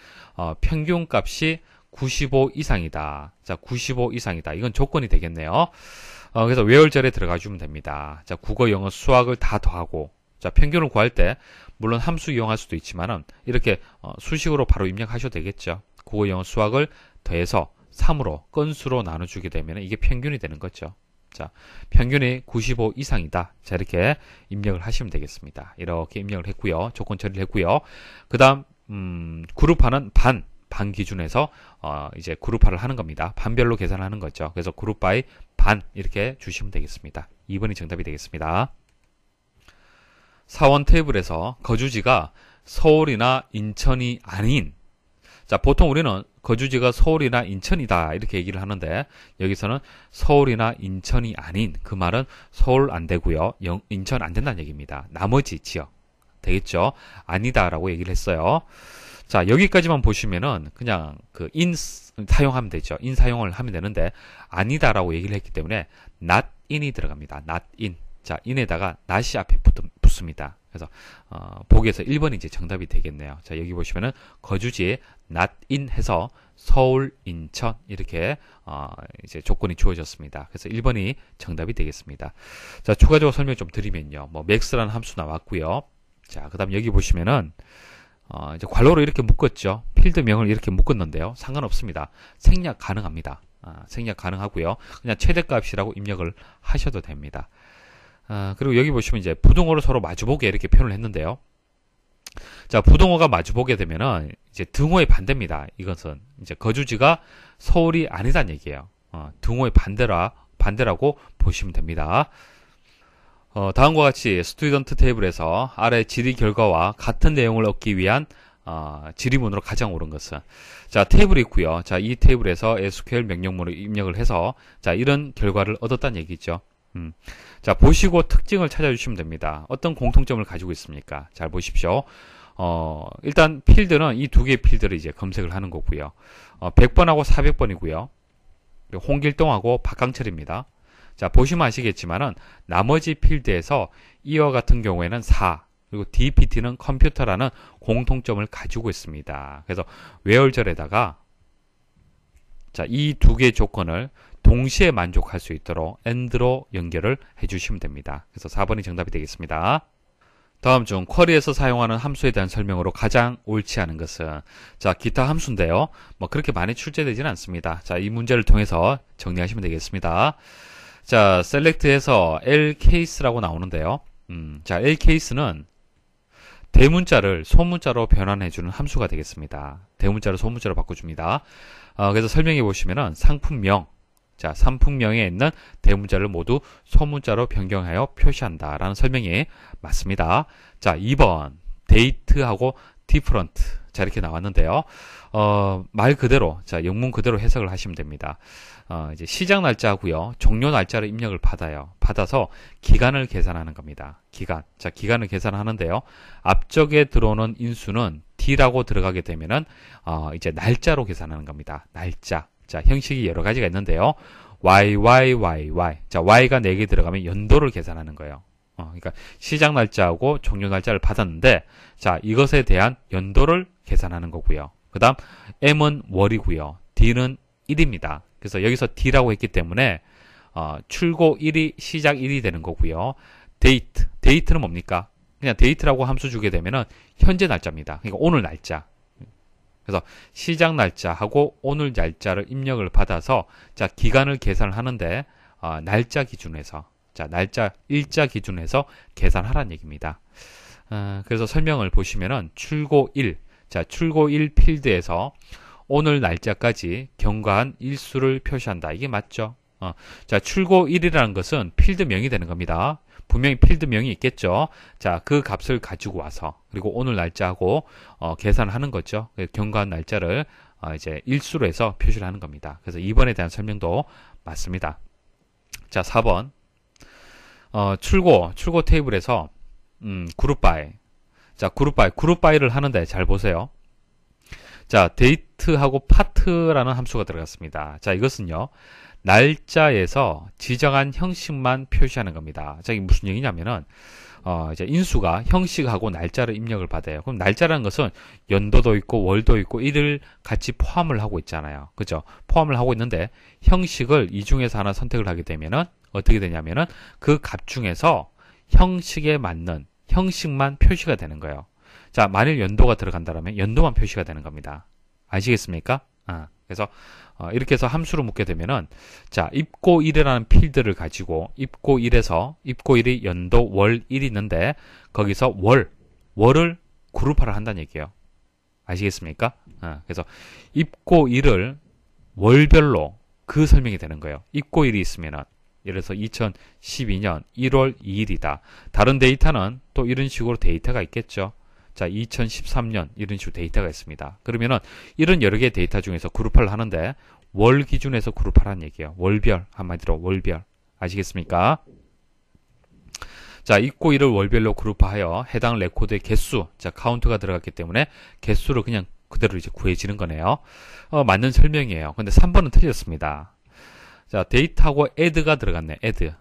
A: 평균 값이 95 이상이다. 자, 95 이상이다. 이건 조건이 되겠네요. 그래서 웨얼절에 들어가 주면 됩니다. 자, 국어, 영어, 수학을 다 더하고, 자, 평균을 구할 때 물론 함수 이용할 수도 있지만은 이렇게 수식으로 바로 입력하셔도 되겠죠. 국어, 영어, 수학을 더해서 3으로 건수로 나눠주게 되면 이게 평균이 되는 거죠. 자, 평균이 95 이상이다. 자, 이렇게 입력을 하시면 되겠습니다. 이렇게 입력을 했고요. 조건 처리를 했고요. 그 다음, 그룹화는 반 기준에서, 이제 그룹화를 하는 겁니다. 반별로 계산하는 거죠. 그래서 그룹 바이 반, 이렇게 주시면 되겠습니다. 2번이 정답이 되겠습니다. 사원 테이블에서 거주지가 서울이나 인천이 아닌, 자, 보통 우리는 거주지가 서울이나 인천이다 이렇게 얘기를 하는데 여기서는 서울이나 인천이 아닌, 그 말은 서울 안 되고요. 인천 안 된다는 얘기입니다. 나머지 지역 되겠죠. 아니다라고 얘기를 했어요. 자, 여기까지만 보시면은 그냥 그 in 사용하면 되죠. in 사용을 하면 되는데 아니다라고 얘기를 했기 때문에 not in이 들어갑니다. not in. 자, in에다가 not이 앞에 붙습니다. 그래서 보기에서 1번이 이제 정답이 되겠네요. 자, 여기 보시면은 거주지에 not in 해서 서울, 인천 이렇게 이제 조건이 주어졌습니다. 그래서 1번이 정답이 되겠습니다. 자, 추가적으로 설명 좀 드리면요. 뭐 max라는 함수 나왔고요. 자, 그다음 여기 보시면은 이제 괄호로 이렇게 묶었죠. 필드명을 이렇게 묶었는데요. 상관없습니다. 생략 가능합니다. 생략 가능하고요. 그냥 최대값이라고 입력을 하셔도 됩니다. 그리고 여기 보시면 이제 부동어로 서로 마주보게 이렇게 표현을 했는데요. 자, 부동어가 마주보게 되면은 이제 등호의 반대입니다. 이것은 이제 거주지가 서울이 아니다는 얘기예요. 등호의 반대라고 보시면 됩니다. 다음과 같이 스튜던트 테이블에서 아래 질의 결과와 같은 내용을 얻기 위한 지리문으로 가장 옳은 것은, 자, 테이블이 있고요. 자, 이 테이블에서 SQL 명령문을 입력을 해서 자, 이런 결과를 얻었다는 얘기죠. 자, 보시고 특징을 찾아주시면 됩니다. 어떤 공통점을 가지고 있습니까? 잘 보십시오. 일단 필드는 이 두 개의 필드를 이제 검색을 하는 거고요. 100번하고 400번이고요. 그리고 홍길동하고 박강철입니다. 자, 보시면 아시겠지만은 나머지 필드에서 이와 같은 경우에는 4, 그리고 DPT는 컴퓨터라는 공통점을 가지고 있습니다. 그래서 웨얼절에다가 자, 이 두 개의 조건을 동시에 만족할 수 있도록 AND로 연결을 해주시면 됩니다. 그래서 4번이 정답이 되겠습니다. 다음 중 쿼리에서 사용하는 함수에 대한 설명으로 가장 옳지 않은 것은, 자, 기타 함수인데요. 뭐 그렇게 많이 출제되지는 않습니다. 자, 이 문제를 통해서 정리하시면 되겠습니다. 자, select에서 lcase라고 나오는데요. 자, lcase는 대문자를 소문자로 변환해주는 함수가 되겠습니다. 대문자를 소문자로 바꿔줍니다. 그래서 설명해 보시면은 상품명, 자, 상품명에 있는 대문자를 모두 소문자로 변경하여 표시한다 라는 설명이 맞습니다. 자, 2번 date하고 different, 자, 이렇게 나왔는데요. 말 그대로, 자, 영문 그대로 해석을 하시면 됩니다. 이제 시작 날짜하고요, 종료 날짜를 입력을 받아서 기간을 계산하는 겁니다. 기간. 자, 기간을 계산하는데요. 앞쪽에 들어오는 인수는 D라고 들어가게 되면은, 이제 날짜로 계산하는 겁니다. 날짜. 자, 형식이 여러 가지가 있는데요. YYYY. 자, Y가 4개 들어가면 연도를 계산하는 거예요. 그러니까 시작 날짜하고 종료 날짜를 받았는데, 자, 이것에 대한 연도를 계산하는 거고요. 그 다음, M은 월이고요. D는 일입니다. 그래서 여기서 D라고 했기 때문에, 출고 1이 시작 1이 되는 거고요. 데이트는 뭡니까? 그냥 데이트라고 함수 주게 되면은 현재 날짜입니다. 그러니까 오늘 날짜. 그래서 시작 날짜하고 오늘 날짜를 입력을 받아서 자, 기간을 계산을 하는데 날짜 기준에서 자, 날짜 일자 기준에서 계산하라는 얘기입니다. 그래서 설명을 보시면은 출고 1. 자, 출고 1 필드에서 오늘 날짜까지 경과한 일수를 표시한다. 이게 맞죠? 자, 출고 1이라는 것은 필드명이 되는 겁니다. 분명히 필드명이 있겠죠. 자, 그 값을 가지고 와서 그리고 오늘 날짜하고 계산하는 거죠. 경과한 날짜를 이제 일수로 해서 표시를 하는 겁니다. 그래서 2번에 대한 설명도 맞습니다. 자, 4번 출고 테이블에서 그룹 바이. 자, 그룹 바이를 하는데 잘 보세요. 자, 데이트하고 파트라는 함수가 들어갔습니다. 자, 이것은요. 날짜에서 지정한 형식만 표시하는 겁니다. 자, 이게 무슨 얘기냐면은, 이제 인수가 형식하고 날짜를 입력을 받아요. 그럼 날짜라는 것은 연도도 있고 월도 있고 일을 같이 포함을 하고 있잖아요. 그죠? 포함을 하고 있는데, 형식을 이 중에서 하나 선택을 하게 되면은, 어떻게 되냐면은, 그 값 중에서 형식에 맞는 형식만 표시가 되는 거예요. 자, 만일 연도가 들어간다면 연도만 표시가 되는 겁니다. 아시겠습니까? 그래서 이렇게 해서 함수로 묶게 되면은 자, 입고 1이라는 필드를 가지고 입고 1이 연도 월 1이 있는데 거기서 월을 그룹화를 한다는 얘기예요. 아시겠습니까? 그래서 입고 1을 월별로 그 설명이 되는 거예요. 입고 1이 있으면은 예를 들어서 2012년 1월 2일이다. 다른 데이터는 또 이런 식으로 데이터가 있겠죠. 자, 2013년 이런 식으로 데이터가 있습니다. 그러면은 이런 여러 개의 데이터 중에서 그룹화를 하는데 월 기준에서 그룹화라는 얘기예요. 월별, 한마디로 월별. 아시겠습니까? 자, 입고 1을 월별로 그룹화하여 해당 레코드의 개수, 자, 카운트가 들어갔기 때문에 개수를 그냥 그대로 이제 구해지는 거네요. 맞는 설명이에요. 근데 3번은 틀렸습니다. 자, 데이터하고 add가 들어갔네. add.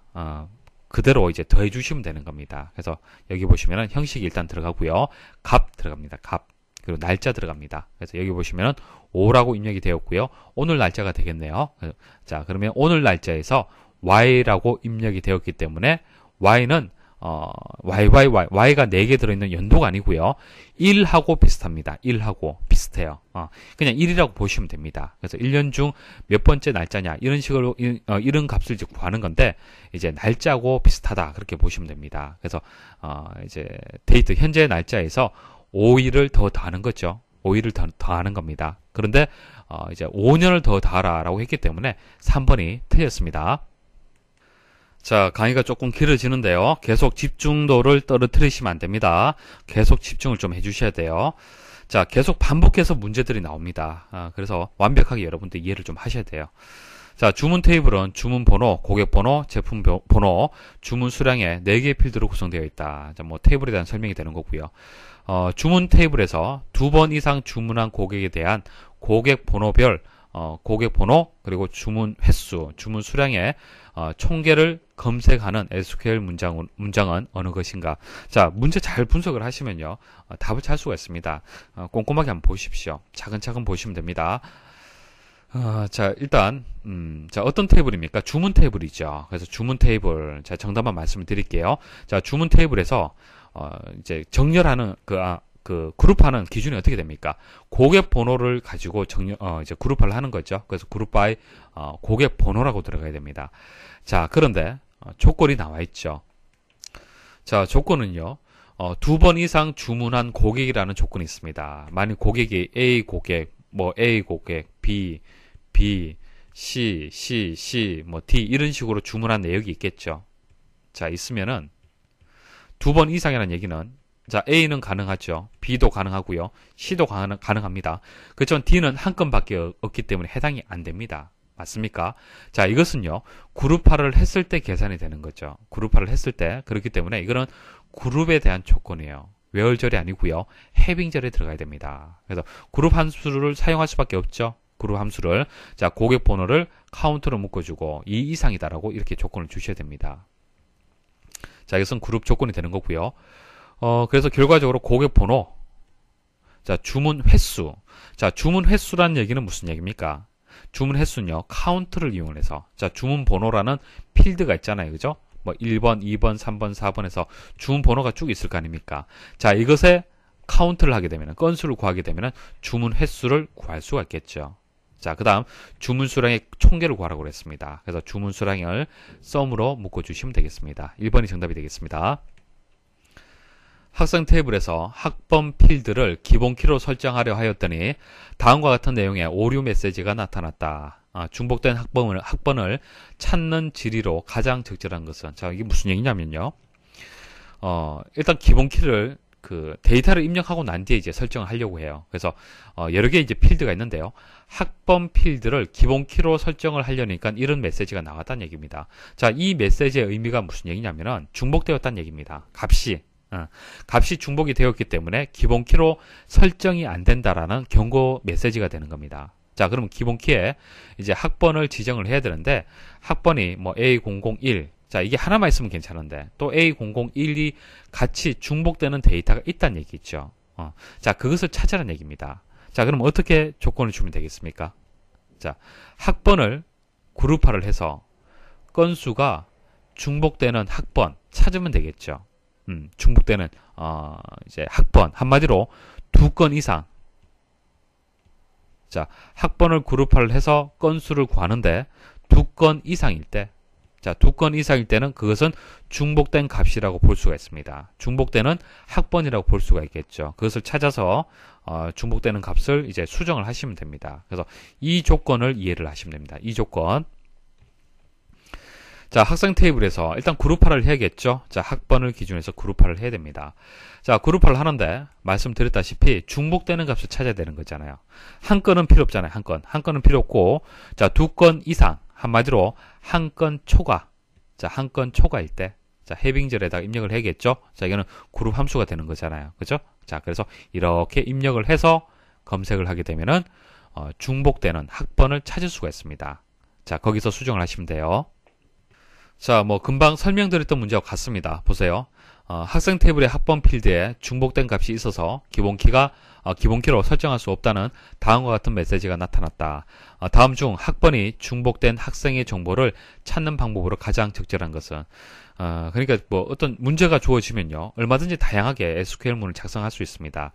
A: 그대로 이제 더해 주시면 되는 겁니다. 그래서 여기 보시면은 형식이 일단 들어가고요. 값 들어갑니다. 값. 그리고 날짜 들어갑니다. 그래서 여기 보시면은 5라고 입력이 되었고요. 오늘 날짜가 되겠네요. 자, 그러면 오늘 날짜에서 y라고 입력이 되었기 때문에 y는 Y가 4개 들어있는 연도가 아니고요. 1하고 비슷합니다. 1하고 비슷해요. 그냥 1이라고 보시면 됩니다. 그래서 1년 중 몇 번째 날짜냐 이런 식으로 이런 값을 이제 구하는 건데 이제 날짜하고 비슷하다 그렇게 보시면 됩니다. 그래서 이제 데이트 현재 날짜에서 5일을 더 더하는 거죠. 5일을 더하는 겁니다. 그런데 이제 5년을 더 더하라라고 했기 때문에 3번이 틀렸습니다. 자, 강의가 조금 길어지는데요. 계속 집중도를 떨어뜨리시면 안 됩니다. 계속 집중을 좀 해주셔야 돼요. 자, 계속 반복해서 문제들이 나옵니다. 그래서 완벽하게 여러분들 이해를 좀 하셔야 돼요. 자, 주문 테이블은 주문 번호, 고객 번호, 제품 번호, 주문 수량의 4개의 필드로 구성되어 있다. 자, 뭐 테이블에 대한 설명이 되는 거고요. 주문 테이블에서 2번 이상 주문한 고객에 대한 고객 번호별 고객 번호 그리고 주문 횟수, 주문 수량의 총계를 검색하는 SQL 문장은 어느 것인가? 자, 문제 잘 분석을 하시면요. 답을 찾을 수가 있습니다. 꼼꼼하게 한번 보십시오. 차근차근 보시면 됩니다. 자, 일단 자, 어떤 테이블입니까? 주문 테이블이죠. 그래서 주문 테이블, 자, 정답만 말씀을 드릴게요. 자, 주문 테이블에서 이제 정렬하는 그 그룹하는 기준이 어떻게 됩니까? 고객 번호를 가지고 이제 그룹화를 하는 거죠. 그래서 그룹 바이 고객 번호라고 들어가야 됩니다. 자, 그런데 조건이 나와 있죠. 자, 조건은요. 2번 이상 주문한 고객이라는 조건이 있습니다. 만약 고객이 A 고객, A 고객, B, C, D 이런 식으로 주문한 내역이 있겠죠. 자, 있으면은 2번 이상이라는 얘기는 자, A는 가능하죠. B도 가능하고요. C도 가능합니다. 그렇지만 D는 한 건밖에 없기 때문에 해당이 안 됩니다. 맞습니까? 자, 이것은요. 그룹화를 했을 때 계산이 되는 거죠. 그룹화를 했을 때. 그렇기 때문에 이거는 그룹에 대한 조건이에요. 웨얼절이 아니고요. 해빙절에 들어가야 됩니다. 그래서 그룹 함수를 사용할 수밖에 없죠. 그룹 함수를. 자, 고객 번호를 카운트로 묶어주고 2 이상이다라고 이렇게 조건을 주셔야 됩니다. 자, 이것은 그룹 조건이 되는 거고요. 그래서 결과적으로 고객 번호, 자, 주문 횟수. 자, 주문 횟수라는 얘기는 무슨 얘기입니까? 주문 횟수는요, 카운트를 이용해서. 자, 주문 번호라는 필드가 있잖아요. 그죠? 뭐 1번, 2번, 3번, 4번에서 주문 번호가 쭉 있을 거 아닙니까? 자, 이것에 카운트를 하게 되면, 건수를 구하게 되면 주문 횟수를 구할 수가 있겠죠. 자, 그 다음 주문 수량의 총계를 구하라고 그랬습니다. 그래서 주문 수량을 썸으로 묶어주시면 되겠습니다. 1번이 정답이 되겠습니다. 학생 테이블에서 학번 필드를 기본 키로 설정하려 하였더니 다음과 같은 내용의 오류 메시지가 나타났다. 중복된 학번을 찾는 지리로 가장 적절한 것은, 자, 이게 무슨 얘기냐면요. 일단 기본 키를 데이터를 입력하고 난 뒤에 이제 설정을 하려고 해요. 그래서 여러 개 이제 필드가 있는데요. 학번 필드를 기본 키로 설정을 하려니까 이런 메시지가 나왔다는 얘기입니다. 자, 이 메시지의 의미가 무슨 얘기냐면은 중복되었다는 얘기입니다. 값이 중복이 되었기 때문에 기본 키로 설정이 안 된다라는 경고 메시지가 되는 겁니다. 자, 그러면 기본 키에 이제 학번을 지정을 해야 되는데 학번이 뭐 A001, 자, 이게 하나만 있으면 괜찮은데 또 A001이 같이 중복되는 데이터가 있다는 얘기죠. 자, 그것을 찾으라는 얘기입니다. 자, 그럼 어떻게 조건을 주면 되겠습니까? 자, 학번을 그룹화를 해서 건수가 중복되는 학번 찾으면 되겠죠. 중복되는 이제 학번, 한마디로 2건 이상. 자, 학번을 그룹화를 해서 건수를 구하는데 2건 이상일 때, 자, 2건 이상일 때는 그것은 중복된 값이라고 볼 수가 있습니다. 중복되는 학번이라고 볼 수가 있겠죠. 그것을 찾아서 중복되는 값을 이제 수정을 하시면 됩니다. 그래서 이 조건을 이해를 하시면 됩니다. 이 조건. 자, 학생 테이블에서 일단 그룹화를 해야겠죠. 자, 학번을 기준해서 그룹화를 해야 됩니다. 자, 그룹화를 하는데 말씀드렸다시피 중복되는 값을 찾아야 되는 거잖아요. 한 건은 필요 없잖아요. 한 건은 필요 없고, 자, 2건 이상, 한마디로 한 건 초과. 자, 한 건 초과일 때, 자, 해빙절에다가 입력을 해야겠죠. 자, 이거는 그룹 함수가 되는 거잖아요. 그죠? 자, 그래서 이렇게 입력을 해서 검색을 하게 되면은 중복되는 학번을 찾을 수가 있습니다. 자, 거기서 수정을 하시면 돼요. 자, 뭐 금방 설명드렸던 문제와 같습니다. 보세요. 학생 테이블의 학번 필드에 중복된 값이 있어서 기본 키로 설정할 수 없다는 다음과 같은 메시지가 나타났다. 다음 중 학번이 중복된 학생의 정보를 찾는 방법으로 가장 적절한 것은, 그러니까 뭐 어떤 문제가 주어지면요, 얼마든지 다양하게 SQL문을 작성할 수 있습니다.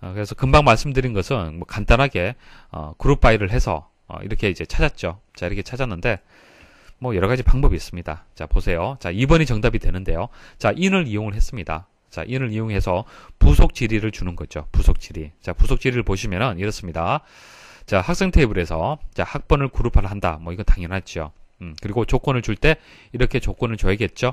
A: 그래서 금방 말씀드린 것은 뭐 간단하게 그룹 바이를 해서 이렇게 이제 찾았죠. 자, 이렇게 찾았는데 뭐 여러 가지 방법이 있습니다. 자, 보세요. 자, 2번이 정답이 되는데요. 자, in을 이용을 했습니다. 자, in을 이용해서 부속 지리를 주는 거죠. 부속 지리. 자, 부속 지리를 보시면은 이렇습니다. 자, 학생 테이블에서 자, 학번을 그룹화를 한다. 뭐 이건 당연하죠. 그리고 조건을 줄 때 이렇게 조건을 줘야겠죠.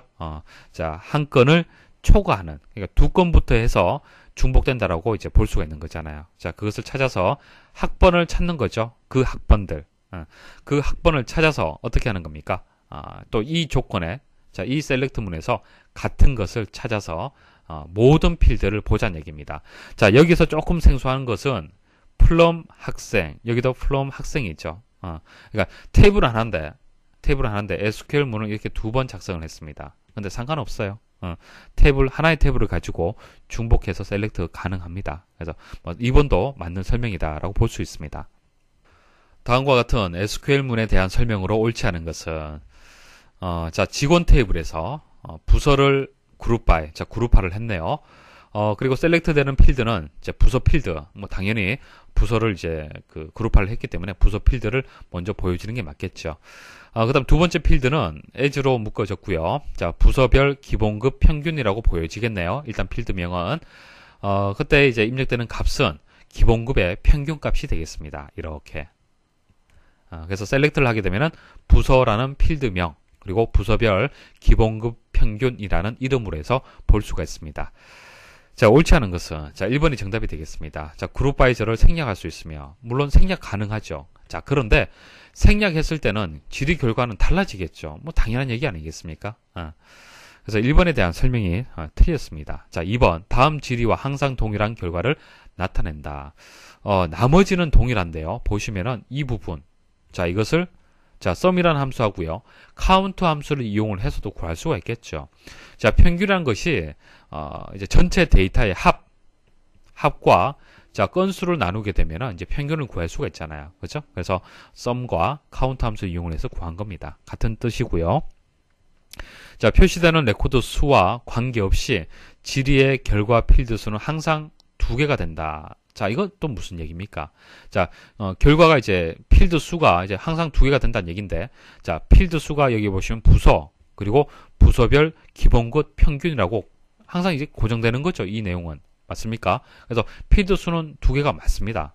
A: 자, 한 건을 초과하는, 그러니까 2건부터 해서 중복된다라고 이제 볼 수가 있는 거잖아요. 자, 그것을 찾아서 학번을 찾는 거죠. 그 학번들. 그 학번을 찾아서 어떻게 하는 겁니까? 또 이 조건에, 자, 이 셀렉트문에서 같은 것을 찾아서 모든 필드를 보자는 얘기입니다. 자, 여기서 조금 생소한 것은 플럼 학생, 여기도 플럼 학생이 있죠. 그러니까 테이블 하나인데 SQL문을 이렇게 2번 작성을 했습니다. 근데 상관없어요. 하나의 테이블을 가지고 중복해서 셀렉트 가능합니다. 그래서 뭐 2번도 맞는 설명이다라고 볼 수 있습니다. 다음과 같은 SQL문에 대한 설명으로 옳지 않은 것은, 자, 직원 테이블에서 부서를 그룹화를 했네요. 그리고 셀렉트 되는 필드는 이제 부서 필드, 뭐 당연히 부서를 이제 그룹화를 했기 때문에 부서 필드를 먼저 보여주는 게 맞겠죠. 그 다음 두 번째 필드는 as로 묶어졌고요. 자, 부서별 기본급 평균이라고 보여지겠네요. 일단 필드명은. 그때 이제 입력되는 값은 기본급의 평균값이 되겠습니다. 이렇게. 그래서 셀렉트를 하게 되면은 부서라는 필드명, 그리고 부서별 기본급 평균이라는 이름으로 해서 볼 수가 있습니다. 자, 옳지 않은 것은, 자, 1번이 정답이 되겠습니다. 자, 그룹바이저를 생략할 수 있으며, 물론 생략 가능하죠. 자, 그런데 생략했을 때는 질의 결과는 달라지겠죠. 뭐 당연한 얘기 아니겠습니까? 그래서 1번에 대한 설명이 틀렸습니다. 자, 2번 다음 지리와 항상 동일한 결과를 나타낸다. 나머지는 동일한데요. 보시면은 이 부분, 자, 이것을 자, sum이라는 함수하고요. count 함수를 이용을 해서도 구할 수가 있겠죠. 자, 평균이라는 것이 이제 전체 데이터의 합과 자, 건수를 나누게 되면은 이제 평균을 구할 수가 있잖아요. 그렇죠? 그래서 sum과 count 함수 이용을 해서 구한 겁니다. 같은 뜻이고요. 자, 표시되는 레코드 수와 관계없이 지리의 결과 필드 수는 항상 2개가 된다. 자, 이건 또 무슨 얘기입니까? 자, 결과가 이제 필드 수가 이제 항상 2개가 된다는 얘기인데, 자, 필드 수가 여기 보시면 부서, 그리고 부서별 기본급 평균이라고 항상 이제 고정되는 거죠. 이 내용은. 맞습니까? 그래서 필드 수는 2개가 맞습니다.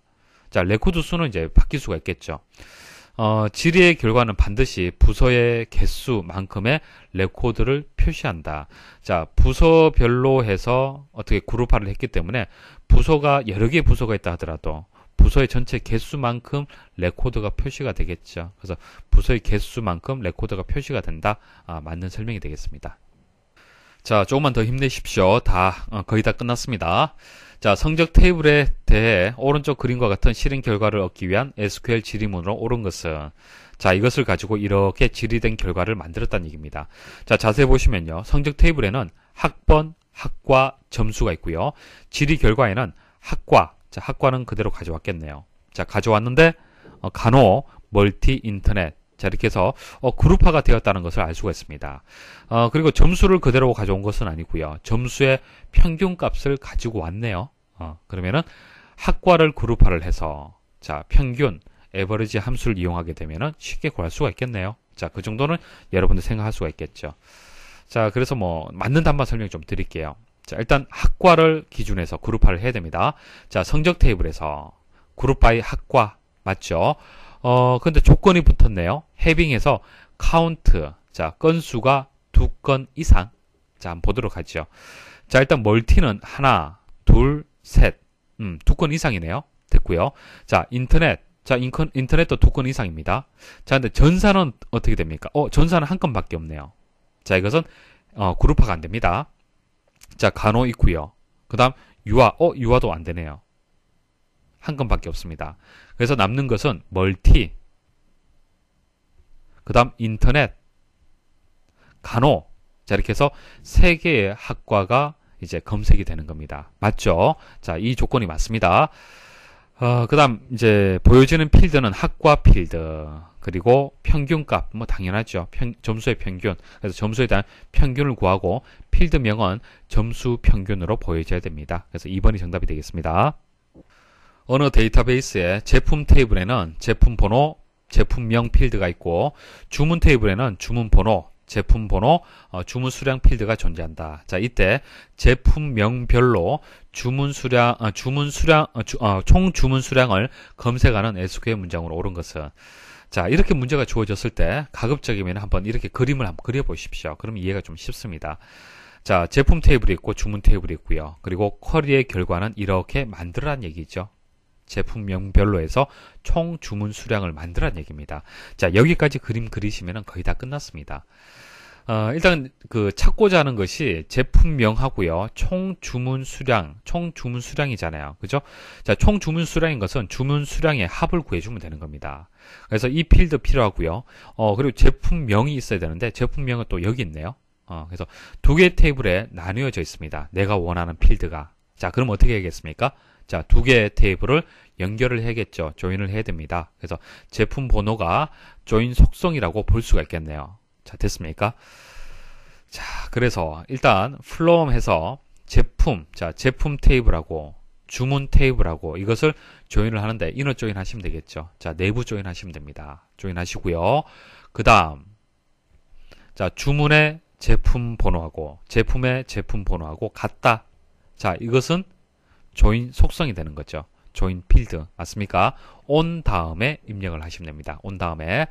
A: 자, 레코드 수는 이제 바뀔 수가 있겠죠. 지리의 결과는 반드시 부서의 개수만큼의 레코드를 표시한다. 자, 부서별로 해서 어떻게 그룹화를 했기 때문에 부서가 여러 개의 부서가 있다 하더라도 부서의 전체 개수만큼 레코드가 표시가 되겠죠. 그래서 부서의 개수만큼 레코드가 표시가 된다. 맞는 설명이 되겠습니다. 자, 조금만 더 힘내십시오. 거의 다 끝났습니다. 자, 성적 테이블에 대해 오른쪽 그림과 같은 실행 결과를 얻기 위한 SQL 지리문으로 옳은 것은, 자, 이것을 가지고 이렇게 지리된 결과를 만들었다는 얘기입니다. 자, 자세히 보시면요. 성적 테이블에는 학번, 학과, 점수가 있고요. 지리 결과에는 학과, 자, 학과는 그대로 가져왔겠네요. 자, 가져왔는데, 간호, 멀티, 인터넷, 자, 이렇게 해서 그룹화가 되었다는 것을 알 수가 있습니다. 그리고 점수를 그대로 가져온 것은 아니고요. 점수의 평균값을 가지고 왔네요. 그러면은 학과를 그룹화를 해서 자, 평균, 에버리지 함수를 이용하게 되면은 쉽게 구할 수가 있겠네요. 자, 그 정도는 여러분들 생각할 수가 있겠죠. 자, 그래서 뭐 맞는 답만 설명 좀 드릴게요. 자, 일단 학과를 기준해서 그룹화를 해야 됩니다. 자, 성적 테이블에서 그룹 바이 학과 맞죠? 근데 조건이 붙었네요. 해빙에서 카운트, 자, 건수가 2건 이상. 자, 한번 보도록 하죠. 자, 일단 멀티는 하나, 둘, 셋. 2건 이상이네요. 됐고요. 자, 인터넷. 자, 인터넷도 2건 이상입니다. 자, 근데 전사는 어떻게 됩니까? 전사는 한 건밖에 없네요. 자, 이것은 그룹화가 안 됩니다. 자, 간호 있고요. 그다음 유아도 안 되네요. 한 건밖에 없습니다. 그래서 남는 것은 멀티, 그 다음 인터넷, 간호. 자, 이렇게 해서 3개의 학과가 이제 검색이 되는 겁니다. 맞죠? 자, 이 조건이 맞습니다. 그 다음 이제 보여지는 필드는 학과 필드, 그리고 평균값, 뭐 당연하죠. 점수의 평균. 그래서 점수에 대한 평균을 구하고 필드명은 점수 평균으로 보여져야 됩니다. 그래서 2번이 정답이 되겠습니다. 어느 데이터베이스의 제품 테이블에는 제품 번호, 제품명 필드가 있고 주문 테이블에는 주문 번호, 제품 번호, 주문 수량 필드가 존재한다. 자, 이때 제품명별로 총 주문 수량을 검색하는 SQL 문장으로 옳은 것은, 자, 이렇게 문제가 주어졌을 때 가급적이면 한번 이렇게 그림을 한번 그려보십시오. 그럼 이해가 좀 쉽습니다. 자, 제품 테이블이 있고 주문 테이블이 있고요. 그리고 쿼리의 결과는 이렇게 만들어란 얘기죠. 제품명별로 해서 총 주문 수량을 만들란 얘기입니다. 자, 여기까지 그림 그리시면 거의 다 끝났습니다. 일단 찾고자 하는 것이 제품명하고요. 총 주문 수량이잖아요. 그죠? 자, 총 주문 수량인 것은 주문 수량의 합을 구해주면 되는 겁니다. 그래서 이 필드 필요하고요. 그리고 제품명이 있어야 되는데 제품명은 또 여기 있네요. 그래서 2개의 테이블에 나뉘어져 있습니다. 내가 원하는 필드가. 자, 그럼 어떻게 해야겠습니까? 자, 2개의 테이블을 연결을 해야겠죠. 조인을 해야 됩니다. 그래서 제품 번호가 조인 속성이라고 볼 수가 있겠네요. 자, 됐습니까? 자, 그래서 일단 플롬 해서 제품 테이블하고 주문 테이블하고 이것을 조인을 하는데 이너 조인 하시면 되겠죠. 자, 내부 조인 하시면 됩니다. 조인 하시고요. 그 다음, 자, 주문의 제품 번호하고 제품의 제품 번호하고 같다. 자, 이것은 조인 속성이 되는 거죠. 조인 필드 맞습니까? 온 다음에 입력을 하시면 됩니다. 온 다음에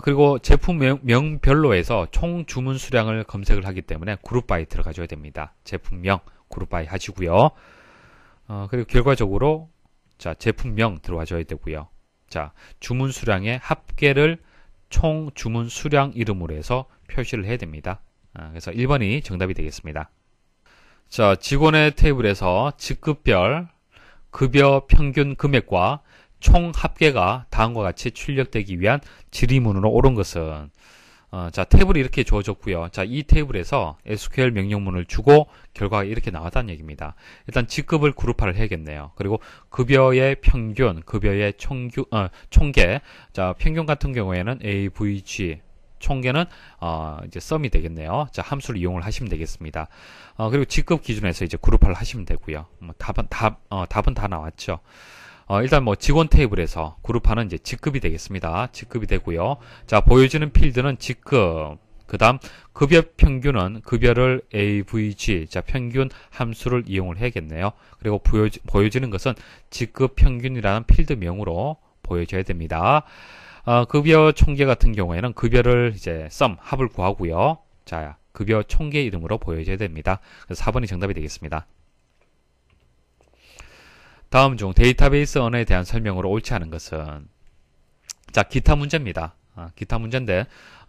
A: 그리고 제품명별로 해서 총 주문 수량을 검색을 하기 때문에 그룹 바이 들어가줘야 됩니다. 제품명 그룹 바이 하시고요. 그리고 결과적으로 자, 제품명 들어와줘야 되고요. 자, 주문 수량의 합계를 총 주문 수량 이름으로 해서 표시를 해야 됩니다. 그래서 1번이 정답이 되겠습니다. 자, 직원의 테이블에서 직급별 급여 평균 금액과 총 합계가 다음과 같이 출력되기 위한 질의문으로 옳은 것은 자, 테이블이 이렇게 주어졌고요. 자, 이 테이블에서 SQL 명령문을 주고 결과가 이렇게 나왔다는 얘기입니다. 일단 직급을 그룹화를 해야겠네요. 그리고 급여의 평균, 급여의 총계. 자, 평균 같은 경우에는 AVG, 총계는 이제 썸이 되겠네요. 자, 함수를 이용을 하시면 되겠습니다. 그리고 직급 기준에서 이제 그룹화를 하시면 되고요. 답은 다 나왔죠. 일단 직원 테이블에서 그룹화는 이제 직급이 되겠습니다. 직급이 되고요. 자, 보여지는 필드는 직급. 그 다음, 급여 평균은 급여를 AVG, 자, 평균 함수를 이용을 해야겠네요. 그리고 보여지는 것은 직급 평균이라는 필드명으로 보여져야 됩니다. 급여 총계 같은 경우에는 급여를 이제 합을 구하고요. 자, 급여 총계 이름으로 보여져야 됩니다. 그래서 4번이 정답이 되겠습니다. 다음 중 데이터베이스 언어에 대한 설명으로 옳지 않은 것은 자, 기타 문제입니다. 기타 문제인데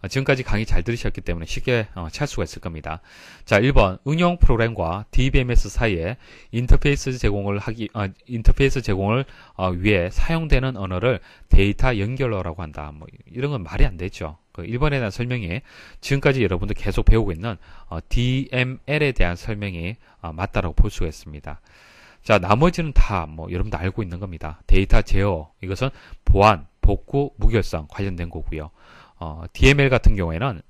A: 지금까지 강의 잘 들으셨기 때문에 쉽게 찾을 수가 있을 겁니다. 자, 1번 응용 프로그램과 DBMS 사이에 인터페이스 제공을 위해 사용되는 언어를 데이터 연결어라고 한다. 이런 건 말이 안 되죠. 그 1번에 대한 설명이 지금까지 여러분들 계속 배우고 있는 DML에 대한 설명이 맞다라고 볼 수가 있습니다. 자, 나머지는 다 여러분도 알고 있는 겁니다. 데이터 제어, 이것은 보안, 복구, 무결성 관련된 거고요. DML 같은 경우에는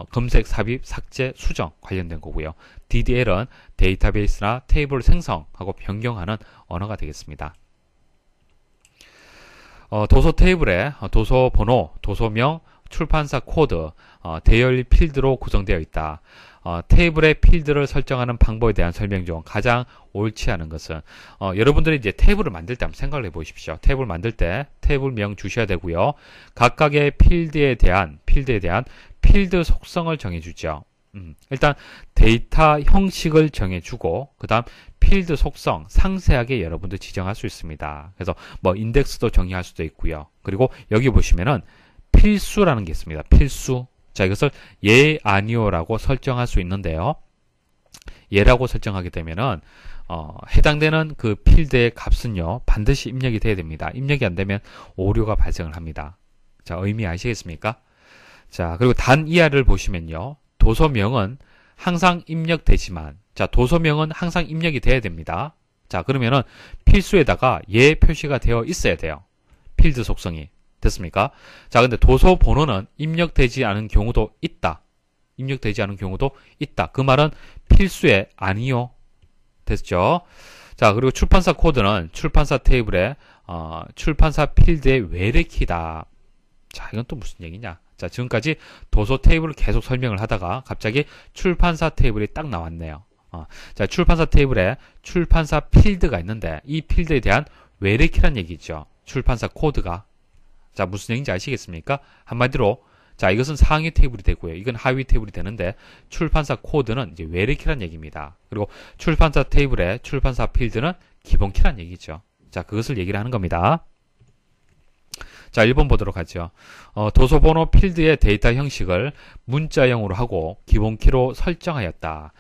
A: 검색, 삽입, 삭제, 수정 관련된 거고요. DDL은 데이터베이스나 테이블 생성하고 변경하는 언어가 되겠습니다. 도서 테이블에 도서 번호, 도서명, 출판사 코드, 대열 필드로 구성되어 있다. 테이블의 필드를 설정하는 방법에 대한 설명 중 가장 옳지 않은 것은 여러분들이 이제 테이블을 만들 때 한번 생각을 해 보십시오. 테이블 만들 때 테이블명 주셔야 되고요. 각각의 필드에 대한 필드 속성을 정해주죠. 일단 데이터 형식을 정해주고 그 다음 필드 속성 상세하게 여러분들 지정할 수 있습니다. 그래서 인덱스도 정의할 수도 있고요. 그리고 여기 보시면은 필수라는 게 있습니다. 필수. 자, 이것을 예, 아니오라고 설정할 수 있는데요. 예라고 설정하게 되면은 해당되는 그 필드의 값은요 반드시 입력이 돼야 됩니다. 입력이 안 되면 오류가 발생을 합니다. 자, 의미 아시겠습니까? 자, 그리고 단 이하를 보시면요 도서명은 항상 입력되지만, 자, 도서명은 항상 입력이 돼야 됩니다. 자, 그러면은 필수에다가 예 표시가 되어 있어야 돼요. 필드 속성이. 됐습니까? 자, 근데 도서 번호는 입력되지 않은 경우도 있다. 입력되지 않은 경우도 있다. 그 말은 필수에 아니요. 됐죠? 자, 그리고 출판사 코드는 출판사 테이블에 출판사 필드의 외래키다. 자, 이건 또 무슨 얘기냐? 자, 지금까지 도서 테이블을 계속 설명을 하다가 갑자기 출판사 테이블이 딱 나왔네요. 자, 출판사 테이블에 출판사 필드가 있는데 이 필드에 대한 외래키란 얘기죠. 출판사 코드가. 자, 무슨 얘기인지 아시겠습니까? 한마디로, 자, 이것은 상위 테이블이 되고요. 이건 하위 테이블이 되는데, 출판사 코드는 이제 외래키란 얘기입니다. 그리고 출판사 테이블의 출판사 필드는 기본키란 얘기죠. 자, 그것을 얘기를 하는 겁니다. 자, 1번 보도록 하죠. 도서번호 필드의 데이터 형식을 문자형으로 하고 기본키로 설정하였다.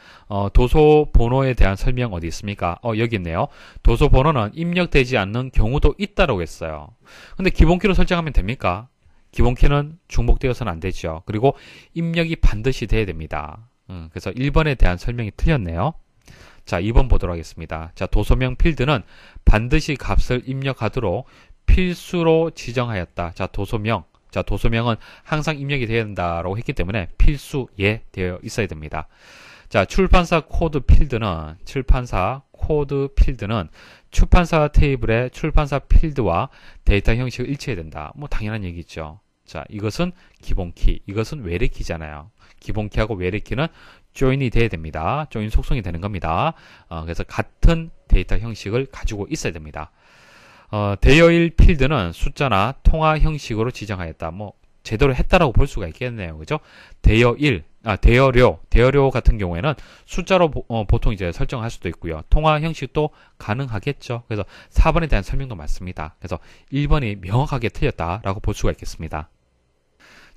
A: 도서번호에 대한 설명 어디 있습니까? 여기 있네요. 도서번호는 입력되지 않는 경우도 있다라고 했어요. 근데 기본키로 설정하면 됩니까? 기본키는 중복되어서는 안 되죠. 그리고 입력이 반드시 돼야 됩니다. 그래서 1번에 대한 설명이 틀렸네요. 자, 2번 보도록 하겠습니다. 자, 도서명 필드는 반드시 값을 입력하도록 필수로 지정하였다. 자, 도서명. 자, 도서명은 항상 입력이 되어야 된다라고 했기 때문에 필수에 되어 있어야 됩니다. 자, 출판사 코드 필드는 출판사 테이블의 출판사 필드와 데이터 형식을 일치해야 된다. 당연한 얘기죠. 자, 이것은 기본키, 이것은 외래키잖아요. 기본키하고 외래키는 조인이 돼야 됩니다. 조인 속성이 되는 겁니다. 그래서 같은 데이터 형식을 가지고 있어야 됩니다. 대여일 필드는 숫자나 통화 형식으로 지정하였다. 제대로 했다라고 볼 수가 있겠네요. 그죠? 대여료 같은 경우에는 숫자로 보통 이제 설정할 수도 있고요. 통화 형식도 가능하겠죠. 그래서 4번에 대한 설명도 맞습니다. 그래서 1번이 명확하게 틀렸다라고 볼 수가 있겠습니다.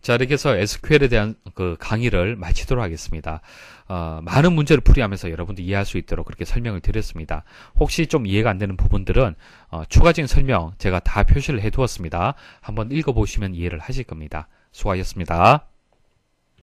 A: 자, 이렇게 해서 SQL에 대한 그 강의를 마치도록 하겠습니다. 많은 문제를 풀이하면서 여러분들 이해할 수 있도록 그렇게 설명을 드렸습니다. 혹시 좀 이해가 안 되는 부분들은 추가적인 설명 제가 다 표시를 해 두었습니다. 한번 읽어보시면 이해를 하실 겁니다. 수고하셨습니다.